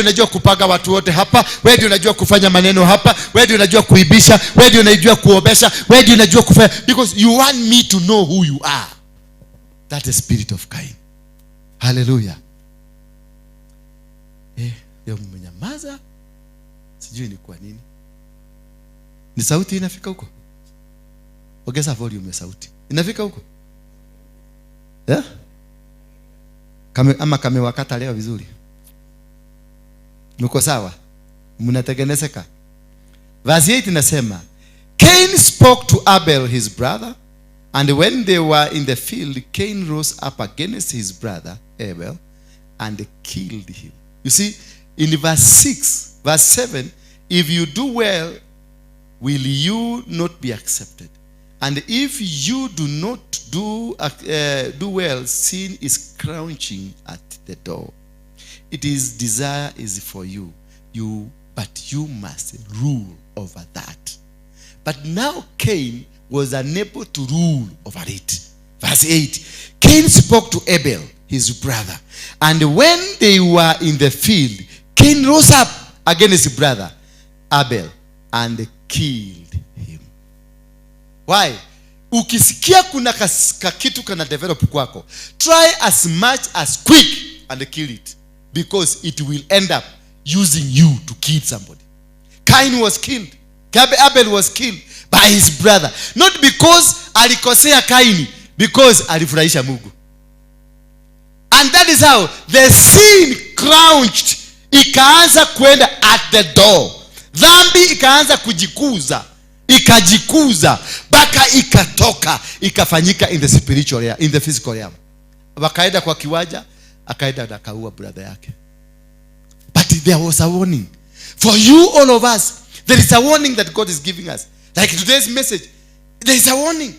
unajua kupaga watu wote hapa, wewe ndio unajua kufanya maneno hapa, wewe ndio unajua kuibisha, wewe ndio unajua kuobesha, wewe ndio unajua kufanya, because you want me to know who you are. That is spirit of Cain. Hallelujah. Leo mmenyamaza. Sijui ni kwa nini. Ni sauti inafika huko? Ongeza volume ya sauti. Inafika huko? Yeah? Kame wakata leo vizuri. Mko sawa? Mnatengenezeka? Verse 8 inasema, Cain spoke to Abel his brother, and when they were in the field, Cain rose up against his brother Abel and killed him. You see, in verse 7, if you do well, will you not be accepted? And if you do not do well, sin is crouching at the door. Its desire is for you, but you must rule over that. But now Cain was unable to rule over it. Verse 8, Cain spoke to Abel, his brother, and when they were in the field, Cain rose up against his brother Abel and killed him. Why? Ukisikia kuna kitu kana develop kwako, try as much as quick and kill it, because it will end up using you to kill somebody. Cain was killed. Abel was killed by his brother, not because alikosea Kaini, because alifurahisha Mungu. And that is how the sin crouched, ikaanza kwenda at the door. Dhambi ikaanza kujikuza, ikajikuza mpaka ikatoka, ikafanyika in the spiritual realm, in the physical realm. Wakaenda kwa kiwaja, akaenda na kaua brother yake. But there was a warning for you, all of us. There is a warning that God is giving us. Like today's message, there is a warning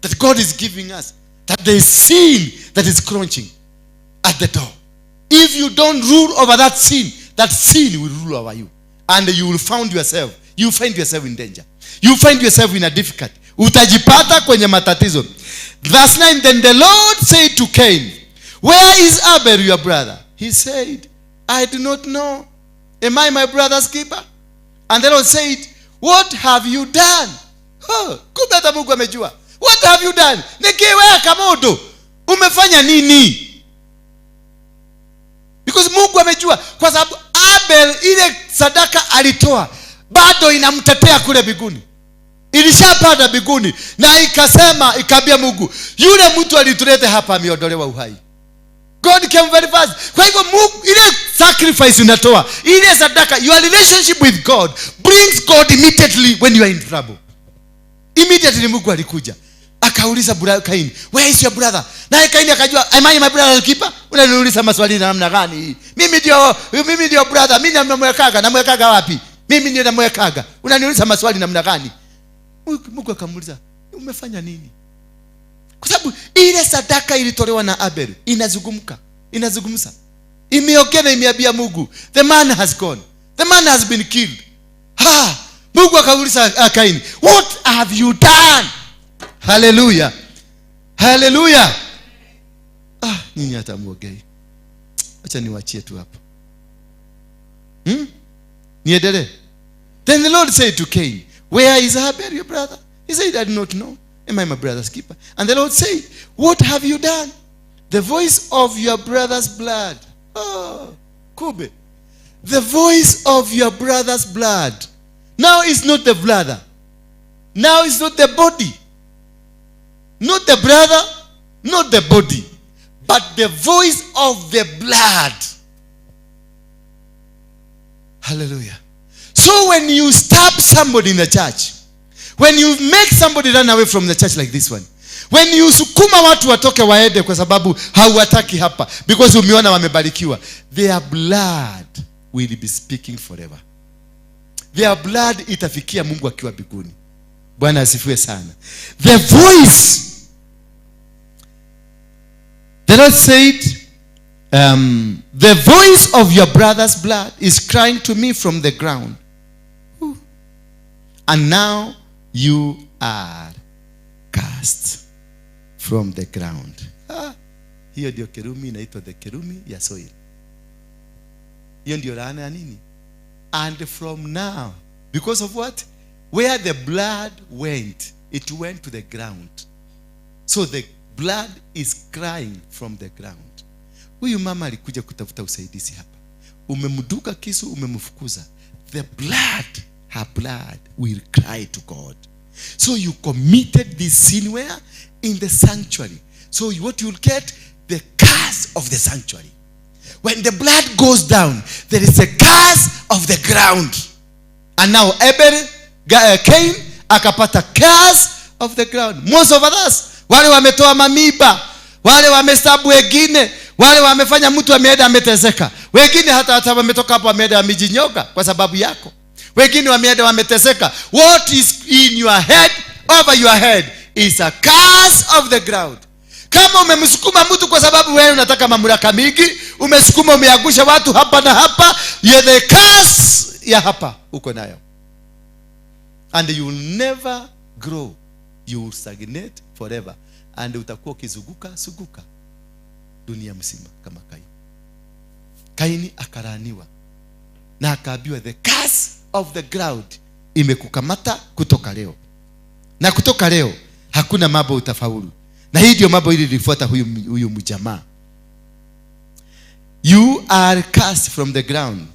that God is giving us, that there is sin that is crouching at the door. If you don't rule over that sin will rule over you, and you will find yourself in danger. You find yourself in a difficult. Utajipata kwenye matatizo. Verse 9, then the Lord said to Cain, where is Abel your brother? He said, I do not know. Am I my brother's keeper? And the Lord said, what have you done? Kumbe hata Mungu amejua. What have you done? Nikiweka moto, umefanya nini? Because Mungu amejua, kwa sababu Abel ile sadaka alitoa bado inamtetea kule biguni. Ilishapanda biguni na ikasema, ikaambia Mungu, yule mtu alituleta hapa ameondolewa uhai. God came very fast. Kwa hivyo Mungu, ile sacrifice unatoa, ile sadaka, your relationship with God brings God immediately when you are in trouble. Immediately Mungu alikuja. Akauliza Kaini, where is your brother? Na Kaini akajua, am I my brother's keeper? Unaniuliza maswali na namna gani hii? Mimi ndio brother, mimi namwekaga wapi? Mimi ndio namwekaga. Unaniuliza maswali namna gani? Mungu akamuuliza, umefanya nini? Kwa sababu ile sadaka ilitolewa na Abel inazungumza. Imeongea na imeambia Mungu, the man has gone. The man has been killed. Mungu akauliza Kaini, what have you done? Hallelujah. Hallelujah. Nini hata muogei. Acha niwachie tu hapo. Niendelee. Then the Lord said to Cain, where is Abel your brother? He said, I do not know. Am I my brother's keeper? And the Lord said, what have you done? The voice of your brother's blood. Kube. The voice of your brother's blood. Now it's not the brother. Now it's not the body. Not the brother, not the body, but the voice of the blood. Hallelujah. So when you stab somebody in the church, when you make somebody run away from the church like this one, when you sukuma watu watoke waende kwa sababu hauwataki hapa, because umeona wamebarikiwa, their blood will be speaking forever. Their blood itafikia Mungu akiwa mbinguni. Bwana asifiwe sana. The voice, the Lord said, the voice of your brother's blood is crying to me from the ground. And now you are cast from the ground. Hiyo ndio kerumi inaitwa the kerumi ya soil. Hiyo ndio laana ya nini? And from now, because of what? Where the blood went, it went to the ground. So the blood is crying from the ground. Huyu mama alikuja kutafuta usaidizi hapa. Umemduka kisu, umemfukuza. The blood, her blood will cry to God. So you committed this sin where? In the sanctuary. So what you'll get? The curse of the sanctuary. When the blood goes down, there is a curse of the ground. And now Cain akapata curse of the ground. Most of us, wale wametoa mamiba, wale wamestabu wengine, wale wamefanya mtu ameenda ameteseka. Wengine hata wametoka hapo ameenda amejinyoka kwa sababu yako. Wengine wameenda wameteseka. What is in your head, over your head, is a curse of the ground. Kama umemsukuma mtu kwa sababu wewe unataka mamlaka mingi, umesukuma umeagusha watu hapa na hapa, the curse ya hapa uko nayo. And you will never grow. You will stagnate forever. And utakuwa ukizunguka dunia mzima kama Kaini. Kaini akaraniwa na akaambiwa, the curse of the ground imekukamata kutoka leo. Na kutoka leo hakuna mambo utafaulu. Na hii ndio mambo ili lifuata huyu mjamaa. You are cast from the ground,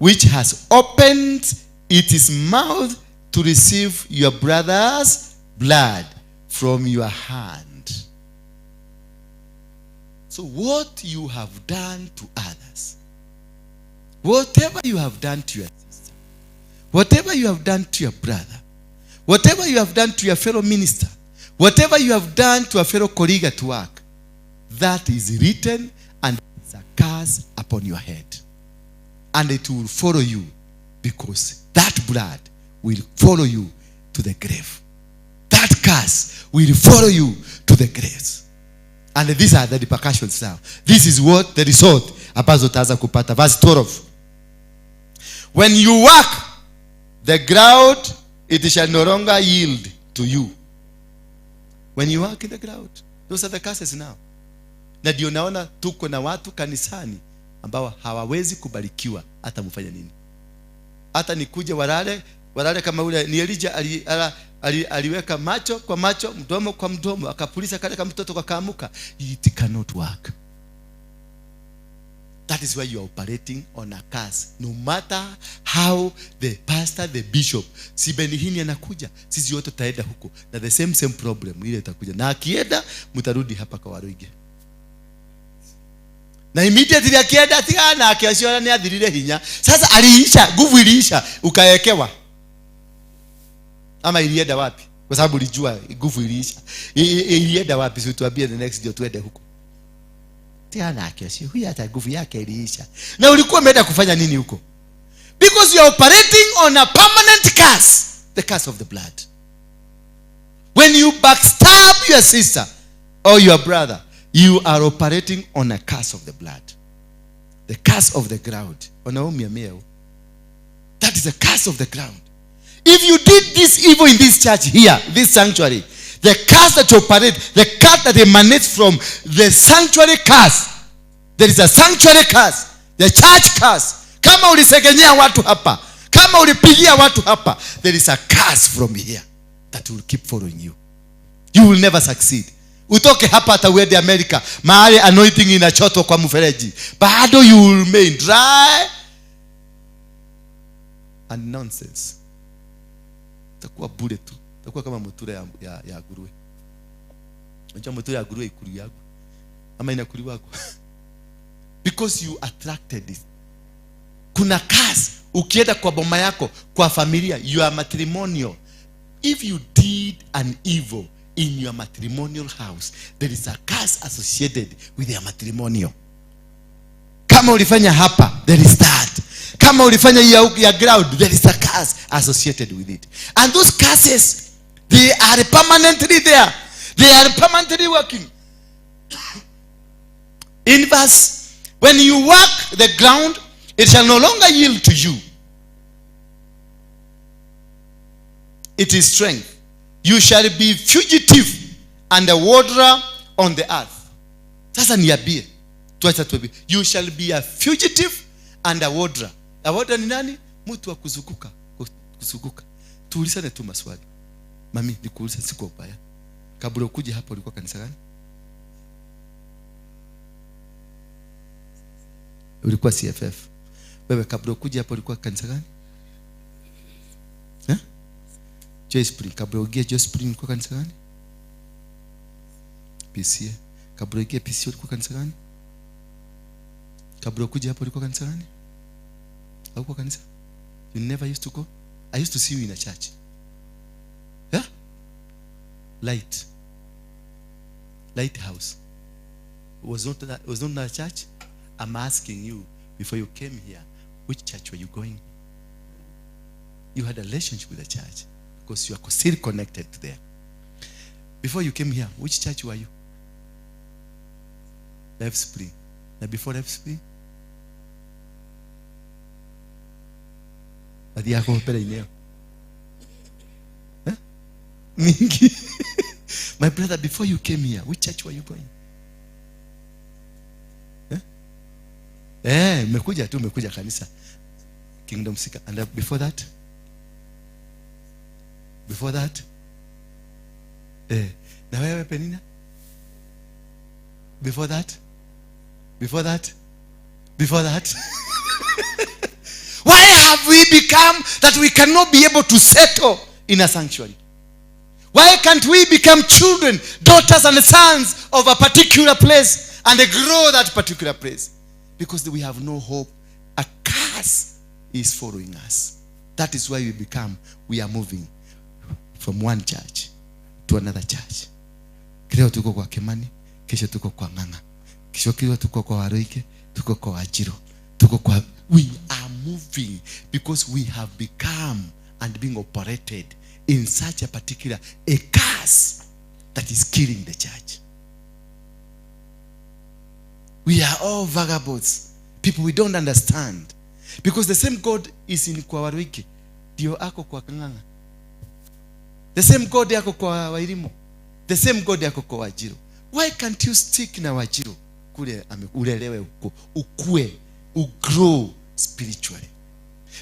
which has opened its mouth to receive your brother's blood from your hand. So what you have done to others, whatever you have done to your sister, whatever you have done to your brother, whatever you have done to your fellow minister, whatever you have done to a fellow colleague at work, that is written and it's a curse upon your head. And it will follow you, because that blood will follow you to the grave. That curse will follow you to the graves. And these are the repercussions now. This is what the result ambazo utaanza kupata. Verse 12. When you work the ground, it shall no longer yield to you. When you work in the ground, those are the curses now. Na ndio naona tuko na watu kanisani ambao hawawezi kubarikiwa hata mfanye nini. Hata nikuje walale kama ule ni Elijah aliweka macho kwa macho, mdomo kwa mdomo, akapuliza kale kama mtoto kakaamuka. It cannot work. That is why you are operating on a curse. No matter how the pastor, the bishop, si Benihini anakuja, sisi wote tutaenda huko na the same problem ile itakuja. Na akienda mtarudi hapa kwa Waruinge. Na immediately akienda tigana akiasiona ni adhirire hinya. Sasa aliisha, nguvu iliisha, ukaekewa. Ama ilienda wapi? Kwa sababu ulijua nguvu iliisha. Ilienda wapi? Si tuambie the next day tuende huko. Tigana akiasiona huyu hata nguvu yake iliisha. Na ulikuwa umeenda kufanya nini huko? Because you are operating on a permanent curse, the curse of the blood. When you backstab your sister or your brother, you are operating on a curse of the blood. The curse of the ground. That is a curse of the ground. If you did this evil in this church here, this sanctuary, the curse that you operate, the curse that emanates from the sanctuary curse, there is a sanctuary curse, the church curse. Kama ulisegenyea watu hapa, kama ulipigia watu hapa, there is a curse from here that will keep following you. You will never succeed. Utoke hapa hata uende America, mahali anointing inachotwa kwa mfereji, bado you will remain dry and nonsense. Itakuwa bure tu. Itakuwa kama motura ya nguruwe. Unajua motura ya nguruwe ikulu yako ama inakuli wako. Because you attracted it. Kuna curse ukienda kwa boma yako, kwa familia, your matrimonial. If you did an evil in your matrimonial house, there is a curse associated with your matrimonial. Kama ulifanya hapa, there is that. Kama ulifanya ya ground, there is a curse associated with it. And those curses, they are permanently there. They are permanently working. In verse, when you work the ground, it shall no longer yield to you. It is strength. You shall be fugitive and a wanderer on the earth. Sasa niambie, tuacha tuambie. You shall be a fugitive and a wanderer. A wanderer ni nani? Mtu wa kuzunguka. Tuulizane tu maswali. Mami, nikuulize siku ubaya. Kabla ukuje hapo ulikuwa kanisa gani? Ulikuwa CFF. Wewe kabla ukuje hapo ulikuwa kanisa gani? Joy Spring. Kabla ugie Joy Spring ulikuwa kanisa gani? PCA. Kabla ugie PCA ulikuwa kanisa gani? Kabla ukuje hapo ulikuwa kanisa gani? Haukuwa kanisa? You never used to go? I used to see you in a church. Yeah? Lighthouse. Was not a church? I'm asking you, before you came here, which church were you going? You had a relationship with the church because you are still connected to there. Before you came here, which church were you? Life Spring. Now before Life Spring? My brother, before you came here, which church were you going? Umekuja kanisa Kingdom Seeker. And before that? Na wewe Penina? Before that? Why have we become that we cannot be able to settle in a sanctuary? Why can't we become children, daughters and sons of a particular place and grow that particular place? Because we have no hope. A curse is following us. That is why we are moving from one church to another church. Leo tuko kwa Kimani, kesho tuko kwa Ng'ang'a. Kesho tuko kwa Waruinge, tuko kwa Wajiro. We are moving because we have become and being operated in such a particular a curse that is killing the church. We are all vagabonds. People we don't understand. Because the same God is in kwa Waruinge, ndio ako kwa Ng'ang'a. The same God yako kwa Wairimo. The same God yako kwa Wajiro. Why can't you stick na Wajiro? Kule ulelewe ukue, grow spiritually.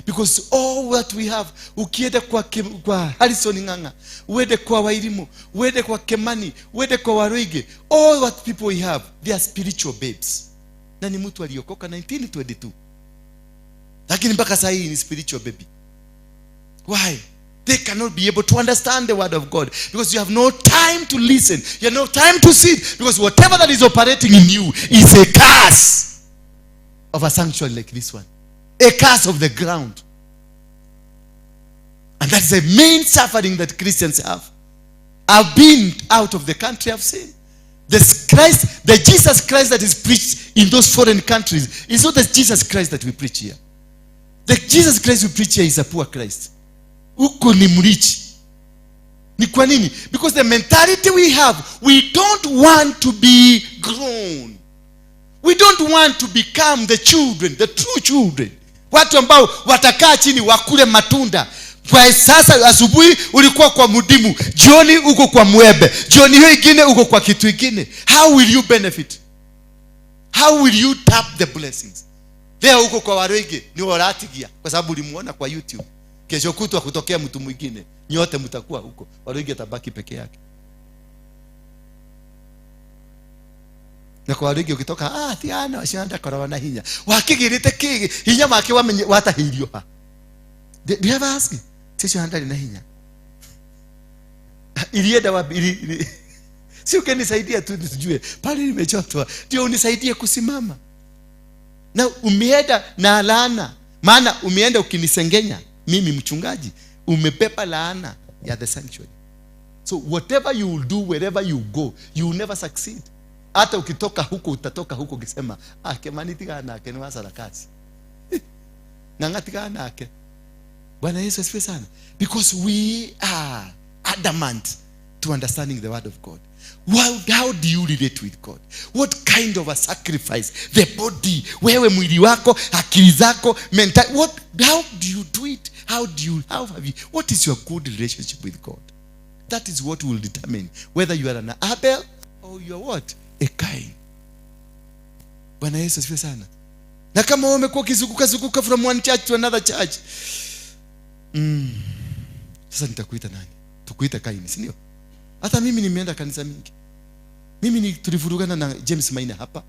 Because all that we have, ukienda kwa Harrison Ng'ang'a, uende kwa Wairimo, uende kwa Kemani, uende kwa Waruinge, all what people we have, they are spiritual babes. Na ni mtu aliokoka 1922. Lakini mpaka sasa hii ni spiritual baby. Why? They cannot be able to understand the word of God because you have no time to listen. You have no time to see, because whatever that is operating in you is a curse of a sanctuary like this one. A curse of the ground. And that's the main suffering that Christians have. I've been out of the country, I've seen. The Jesus Christ that is preached in those foreign countries is not the Jesus Christ that we preach here. The Jesus Christ we preach here is a poor Christ. Uko ni mrichi. Ni kwa nini? Because the mentality we have, we don't want to be grown. We don't want to become the children, the true children. Watu ambao watakaa chini wakule matunda. Kwa sasa asubuhi ulikuwa kwa mudimu, jioni uko kwa mwebe, jioni hiyo ingine uko kwa kitu kingine. How will you benefit? How will you tap the blessings? Leo uko kwa Waruinge ni oratigia kwa sababu ulimuona kwa YouTube. Kesho kutwa kutokea mtu mwingine, nyote mtakuwa huko. Waruinge tabaki peke yake. Na kwa Waruinge ukitoka tiana washanda korona hinya. Wakigirite kigi hinya make wamenye watahirio ha. Do you ever ask? Sisi handa na hinya. Ilienda wapi? Si ukanisaidia tu tujue. Pale nimechotwa. Ndio unisaidie kusimama. Na umeenda na laana. Maana umeenda ukinisengenya. Mimi mchungaji, umepepa laana ya the sanctuary. So whatever you will do, wherever you go, you will never succeed. Hata ukitoka huko utatoka huko ukisema, Kemani tigana nake ni wasala kazi. Ng'ang'a tigana nake. Bwana Yesu asifiwe sana. Because we are adamant to understanding the word of God. How do you relate with God? What kind of a sacrifice? The body, wewe mwili wako, akili zako, mental. How do you do it? What is your good relationship with God? That is what will determine whether you are an Abel or you are what? A Cain. Bwana Yesu asifiwe sana. Na kama umekuwa kizunguka from one church to another church. Sasa nitakuita nani? Tukuita Cain, si ndio? Hata mimi nimeenda kanisa mingi. Mimi tulifurugana na James Maina hapa,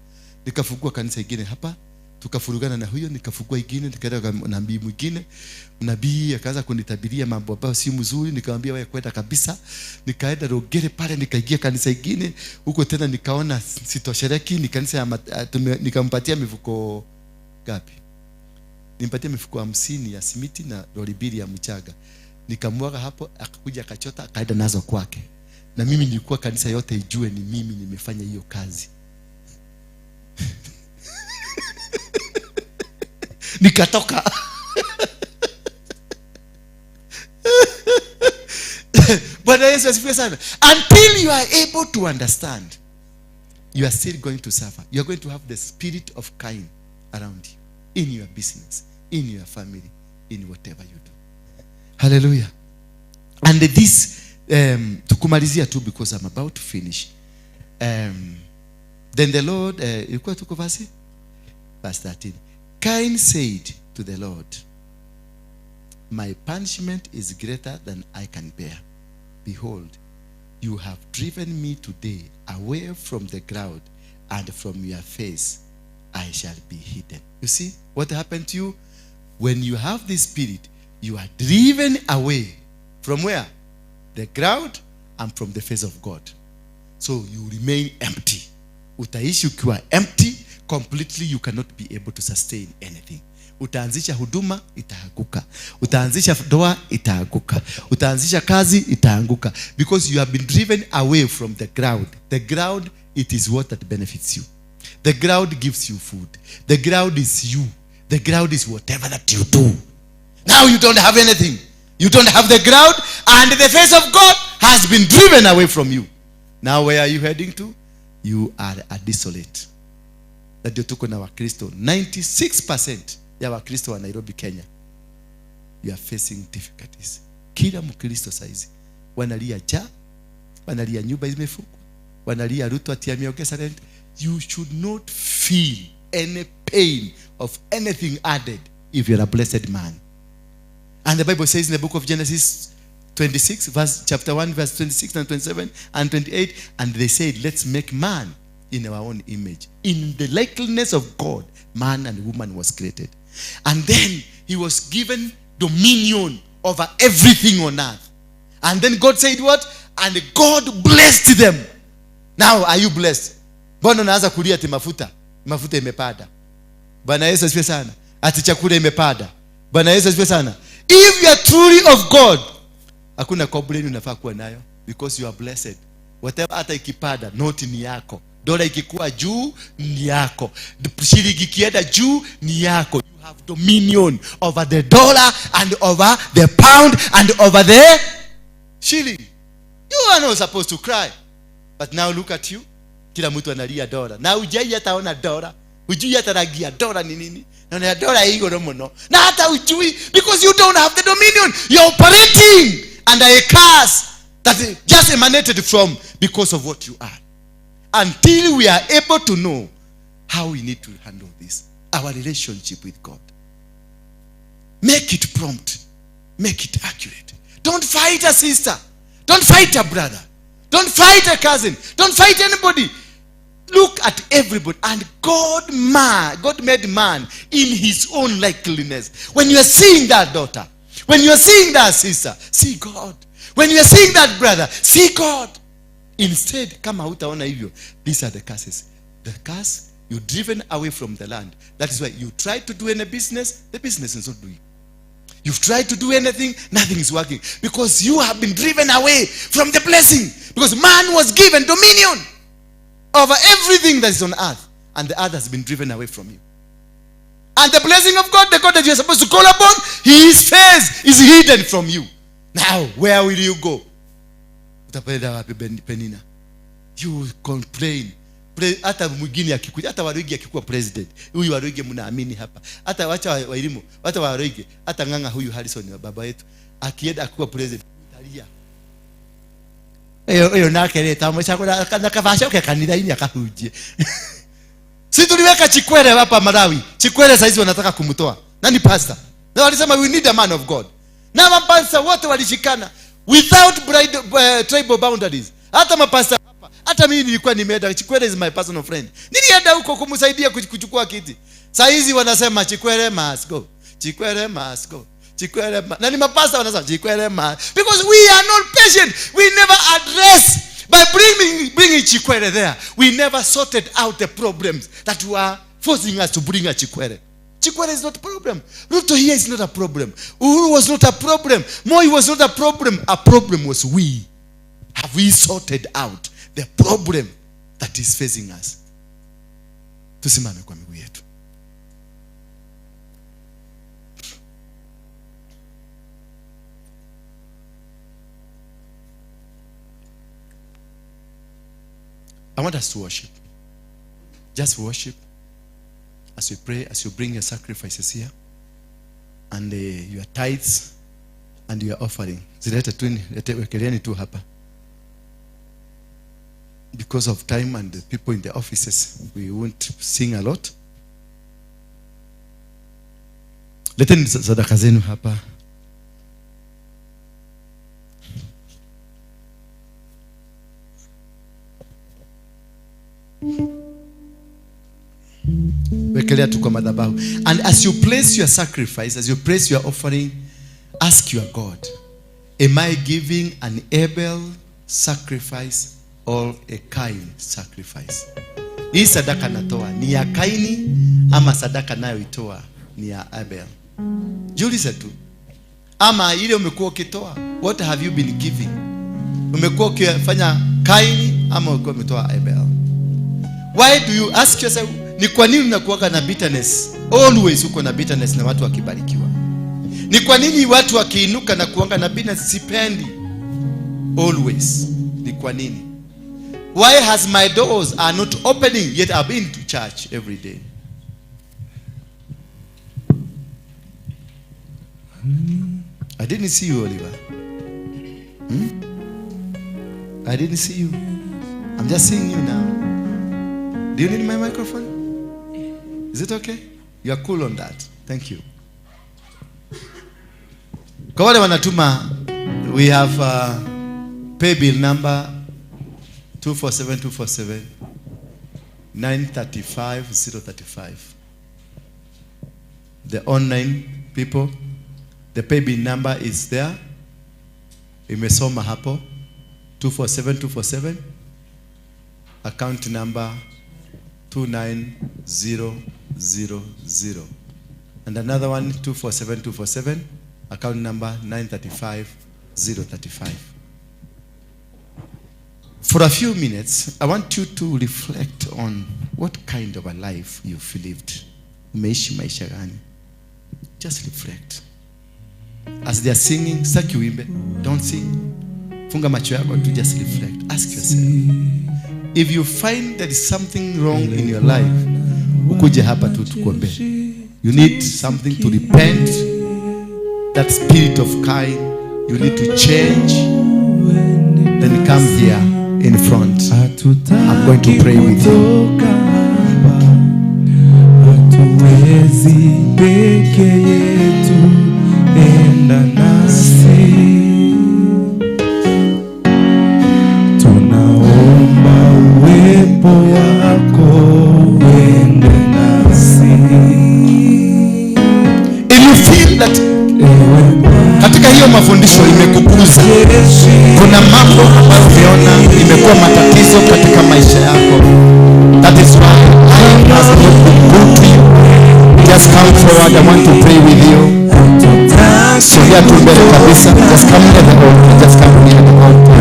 nikafungua kanisa ingine hapa, tukafurugana na huyo, nikafungua ingine, nikaenda kwa nabii mwingine. Nabii akaanza kunitabiria mambo ambayo si mzuri, nikamwambia wewe kwenda kabisa. Nikaenda Rogere pale, nikaingia kanisa ingine, huko tena nikaona sitoshereki, ni kanisa nikampatia mifuko gapi? Nimpatia mifuko 50 ya simiti na lori 2 ya mchaga. Nikamwaga hapo, akakuja akachota, akaenda nazo kwake. Na mimi nilikuwa kanisa yote ijue ni mimi nimefanya hiyo kazi. Nikatoka. Bwana Yesu asifiwe sana. Until you are able to understand, you are still going to suffer. You are going to have the spirit of Cain around you, in your business, in your family, in whatever you do. Hallelujah. And this tukumalizia tu because I'm about to finish. Then the Lord, ilikuwa tuko verse 13. Cain said to the Lord, my punishment is greater than I can bear. Behold, you have driven me today away from the ground, and from your face I shall be hidden. You see what happened to you? When you have this spirit, you are driven away from where? The ground and from the face of God. So you remain empty. Utaishi ukiwa empty completely. You cannot be able to sustain anything. Utaanzisha huduma, itaanguka. Utaanzisha doa, itaanguka. Utaanzisha kazi, itaanguka. Because you have been driven away from the ground. The ground, it is what that benefits you. The ground gives you food. The ground is you. The ground is whatever that you do. Now you don't have anything. You don't have the ground, and the face of God has been driven away from you. Now where are you heading to? You are a desolate. That you took na Wakristo. 96% ya Wakristo wa Nairobi, Kenya. You are facing difficulties. Kila Mkristo saizi wanalia njaa, wanalia nyumba zimefungwa, wanalia Ruto ati ameongeza rent. You should not feel any pain of anything added if you're a blessed man. And the Bible says in the book of Genesis 26, chapter 1, verse 26 and 27 and 28, and they said, let's make man in our own image. In the likeness of God, man and woman was created. And then he was given dominion over everything on earth. And then God said what? And God blessed them. Now, are you blessed? Bwana unaanza kulia ati mafuta imepada. Bwana Yesu asifiwe sana. Ati chakula imepada. Bwana Yesu asifiwe sana. If you are truly of God, hakuna complaint unafaa kuwa nayo, because you are blessed. Whatever hata ikipada, noti ni yako. Dola ikikuwa juu ni yako. Shilingi ikienda juu ni yako. You have dominion over the dollar and over the pound and over the shilling. You are not supposed to cry. But now look at you. Kila mtu analia dola. Na ujai hataona dola. Ujui hata rangi ya dola ni nini. Na dola hiyo no mono. Na hata ujui, because you don't have the dominion. You're operating under a curse that just emanated from because of what you are. Until we are able to know how we need to handle this, our relationship with God. Make it prompt. Make it accurate. Don't fight a sister. Don't fight a brother. Don't fight a cousin. Don't fight anybody. Look at everybody. And God made man in his own likeness. When you are seeing that daughter, when you are seeing that sister, see God. When you are seeing that brother, see God. Instead, kama hutaona hivyo, these are the curses. The curse, you're driven away from the land. That is why you try to do any business, the business is not doing. You've tried to do anything, nothing is working. Because you have been driven away from the blessing. Because man was given dominion over everything that is on earth. And the earth has been driven away from you. And the blessing of God, the God that you are supposed to call upon, his face is hidden from you. Now, where will you go? You will complain. Hata mwingine akikuja, hata Waruinge akikuwa president, huyu Waruinge mnaamini hapa. Hata wacha waelimu, hata Waruinge, hata nganga huyu Harrison wa baba yetu, akienda akikuwa president, utalia. Eyo nake leta mwisho kana kavasha kwa kanisa hili akahuje. Si tuliweka Chikwere hapa Malawi. Chikwere saizi wanataka kumtoa. Nani pastor? Na walisema we need a man of God. Na mapasta wote walishikana without tribal boundaries. Hata mapasta hapa. Hata mimi nilikuwa nimeenda. Chikwere is my personal friend. Nilienda huko kumsaidia kuchukua kiti. Saizi wanasema Chikwere must go. Chikwere must go. Chikwere must. Na ni mapasta wanasema Chikwere must. Because we are not patient. We never address. By bringing Chikwere there, we never sorted out the problems that were forcing us to bring a Chikwere. Chikwere is not a problem. Ruto here is not a problem. Uhuru was not a problem. Moi was not a problem. A problem was we. Have we sorted out the problem that is facing us? Tusimame kwa miguu yetu. I want us to worship. Just worship. As you pray, as you bring your sacrifices here, and your tithes, and your offering. Wekeleeni tu hapa. Because of time and the people in the offices, we won't sing a lot. Leteni sadaka zenu hapa. Wekelea tu kwa madhabahu. And as you place your sacrifice, as you place your offering, ask your God, am I giving an Abel sacrifice or a Cain sacrifice? Hii sadaka natoa ni ya Kaini ama sadaka nayo itoa ni ya Abel? Jiulize tu. Ama ile umekuwa ukitoa, what have you been giving? Umekuwa ukifanya Kaini ama umekuwa umetoa Abel? Why do you ask yourself, ni kwa nini unakuwa na bitterness? Always uko na bitterness na watu wakibarikiwa. Ni kwa nini watu wakiinuka na kuanga na bitterness sipendi? Always. Ni kwa nini? Why has my doors are not opening yet I've been to church every day? I didn't see you, Oliver. I didn't see you. I'm just seeing you now. Do you need my microphone? Is it okay? You are cool on that. Thank you. Kwa wale wanatuma, we have pay bill number 247 935 035. The online people, the pay bill number is there. Imesoma hapo 247 account number 29000, and another one 247 account number 935 035. For a few minutes, I want you to reflect on what kind of a life you've lived. Umeishi maisha gani? Just reflect. As they are singing, saki uimbe, don't sing. Funga macho yako to just reflect. Ask yourself, if you find there is something wrong in your life, ukuje hapa tu tukuombe. You need something to repent. That spirit of Cain, you need to change. Then come here in front. I'm going to pray with you. Hatuwezi peke yetu, enda nasi. Tunaomba uwepo wako uende nasi. If you feel that katika hiyo mafundisho imekukuza, kuna mambo ambayo umeona imekuwa matatizo katika maisha yako, that is why I must not be good to you, just come forward. I want to pray with you. So here to mbele kabisa, just come near the altar, just come near the altar.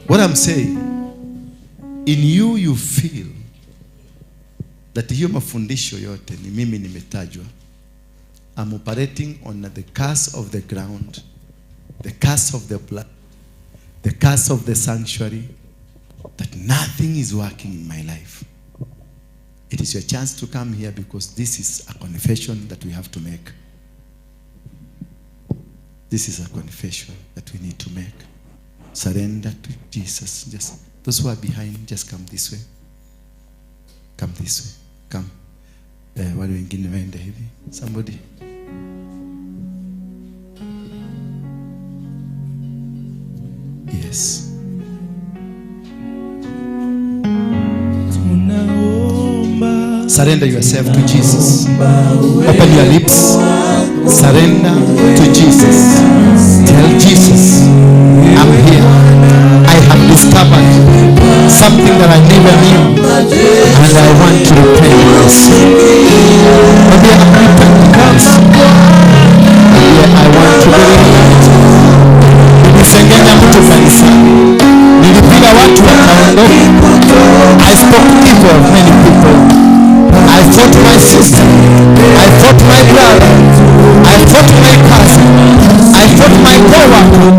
What I'm saying, in you you feel that hiyo mafundisho yote ni mimi nimetajwa. I'm operating on the curse of the ground, the curse of the blood, the curse of the sanctuary, that nothing is working in my life. It is your chance to come here, because this is a confession that we have to make. This is a confession that we need to make. Surrender to Jesus. Just those who are behind, just come this way. Come this way. Come. Wale wengine waende hivi. Somebody. Yes. Surrender yourself to Jesus. Open your lips. Surrender to Jesus. Tell Jesus, I'm here. I have discovered something that I never knew, and I want to repent. Maybe I'm repenting. Maybe I want to be repentant. Nilisengenya mtu kanisani. Nilipiga watu wakaondoka. I spoke evil of many people. I fought my sister. I fought my brother. I fought my cousin. I fought my co-worker.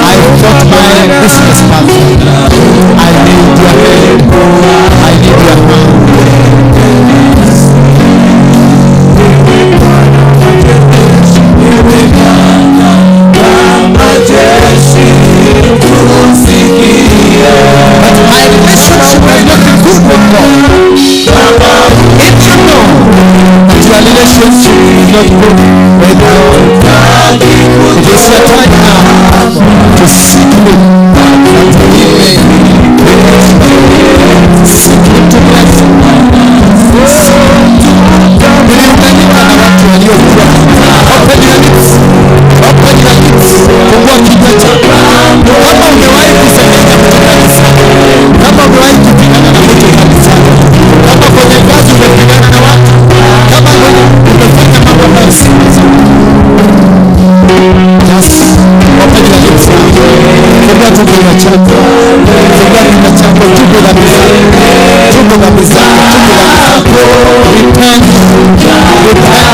I fought my business partner. I need your help. I need your help. not go without. It is your time now to seek Him. Seek Him to bless you. Uliunganika na watu waliokuwa. Open your lips. Open your lips. Fungua kinywa chako. Kama umewahi kusengenya mtu kanisani, kama umewahi kupigana na mtu kanisani, kama kwenye kazi umepigana na watu, kama kwenye umefanya mambo ambayo si mazuri, just open your lips now. Fungua tu kinywa chako. Fungua kinywa chako. Tubu dhambi zako. Tubu dhambi zako. Tubu dhambi zako. Repent. Repent.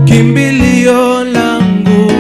Kimbilio langu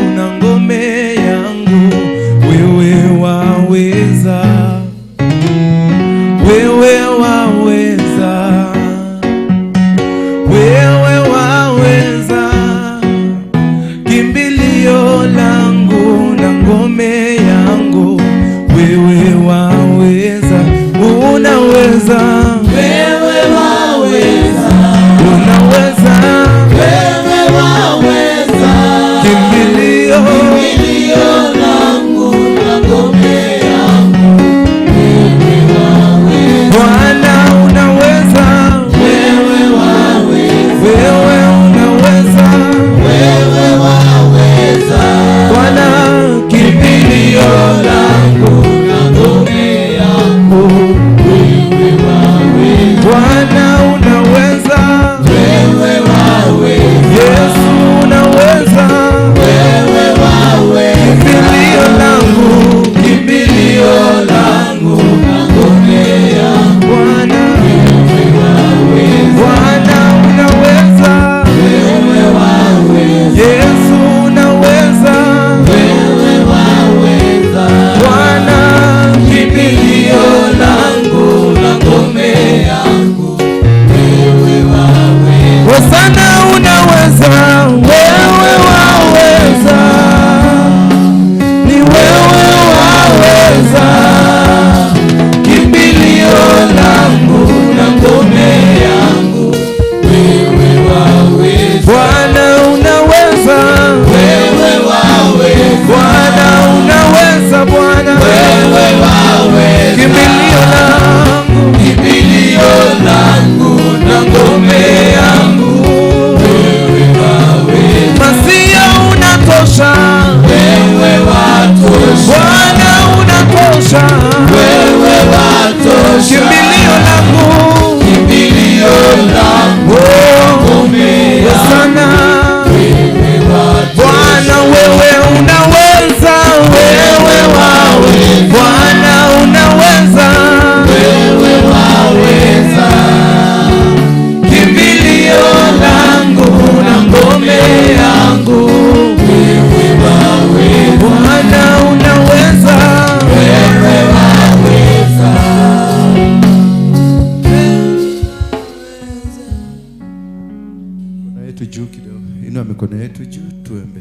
Inua mikono yetu juu tuombe.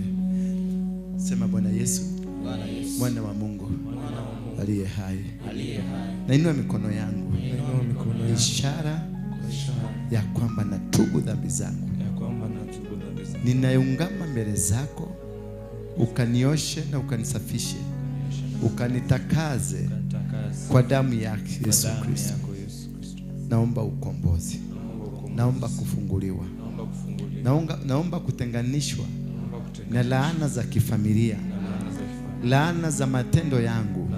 Sema Bwana Yesu, mwana wa Mungu aliye hai. Na inua mikono yangu, ishara ya kwamba natubu dhambi zangu. Ninaungama mbele zako, ukanioshe na ukanisafishe, ukanitakaze kwa damu yake Yesu Kristo. Naomba ukombozi, naomba kufunguliwa, naomba kutenganishwa na laana za kifamilia, laana za matendo yangu,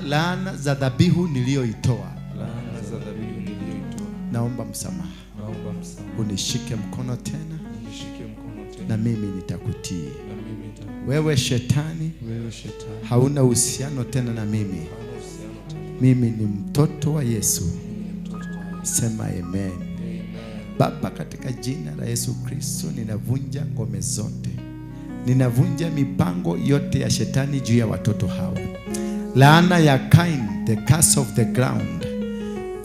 laana za dhabihu niliyoitoa. Naomba msamaha. Unishike mkono tena, na mimi nitakutii. Wewe shetani, hauna uhusiano tena na mimi. Mimi ni mtoto wa Yesu. Sema amen. Baba, katika jina la Yesu Kristo, ninavunja ngome zote, ninavunja mipango yote ya shetani juu ya watoto hawa. Laana ya Cain, the curse of the ground,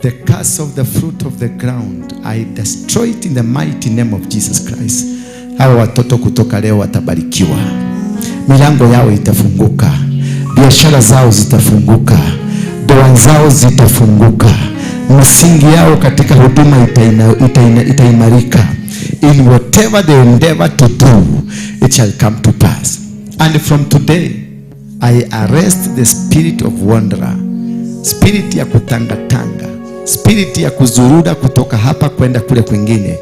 the curse of the fruit of the ground, I destroy it in the mighty name of Jesus Christ. Hawa watoto kutoka leo watabarikiwa. Milango yao itafunguka, biashara zao zitafunguka, ndoa zao zitafunguka, misingi yao katika huduma itaimarika. In whatever they endeavor to do, it shall come to pass. And from today, I arrest the spirit of wanderer, spirit ya kutangatanga, spirit ya kuzuruda kutoka hapa kwenda kule kwingine.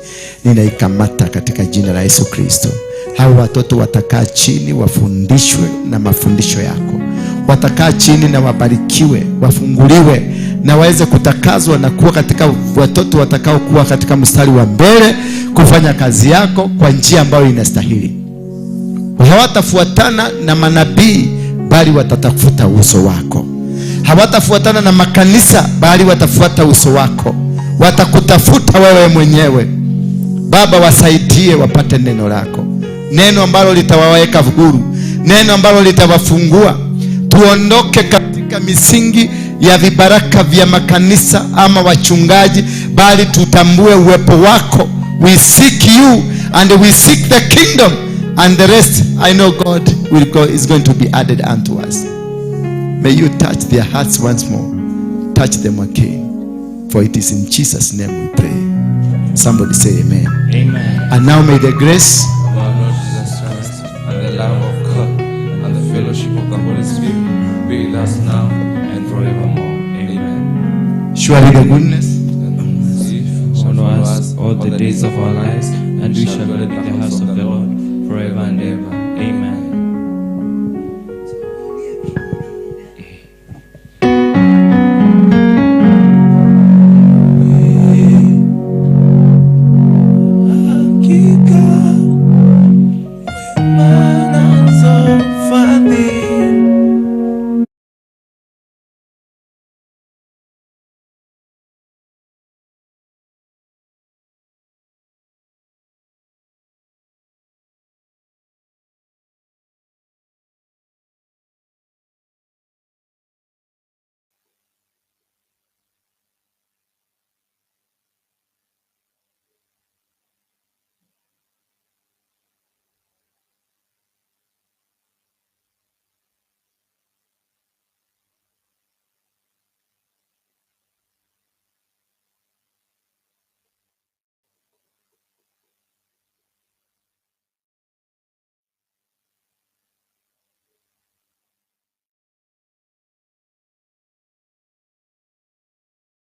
Ninaikamata katika jina la Yesu Kristo. Hao watoto watakaa chini, wafundishwe na mafundisho yako. Watakaa chini na wabarikiwe, wafunguliwe na waweze kutakazwa na kuwa katika watoto watakao kuwa katika mstari wa mbele kufanya kazi yako kwa njia ambayo inastahili. Hawatafuatana na manabii, bali watatafuta uso wako. Hawatafuatana na makanisa, bali watafuata uso wako. Watakutafuta wewe mwenyewe. Baba, wasaidie wapate neno lako, neno ambalo litawaweka huru, neno ambalo litawafungua. Tuondoke katika misingi ya vibaraka vya makanisa ama wachungaji, bali tutambue uwepo wako. We seek you and we seek the kingdom, and the rest I know God is going to be added unto us. May you touch their hearts once more. Touch them again. For it is in Jesus' name we pray. Somebody say amen. Amen. And now may the grace of our Lord Jesus Christ and the love of God and the fellowship of the Holy Spirit be with us now and forevermore. Amen. Surely the goodness And mercy follow us all the days of our lives, and we shall dwell in the house of the Lord forever and ever. Amen.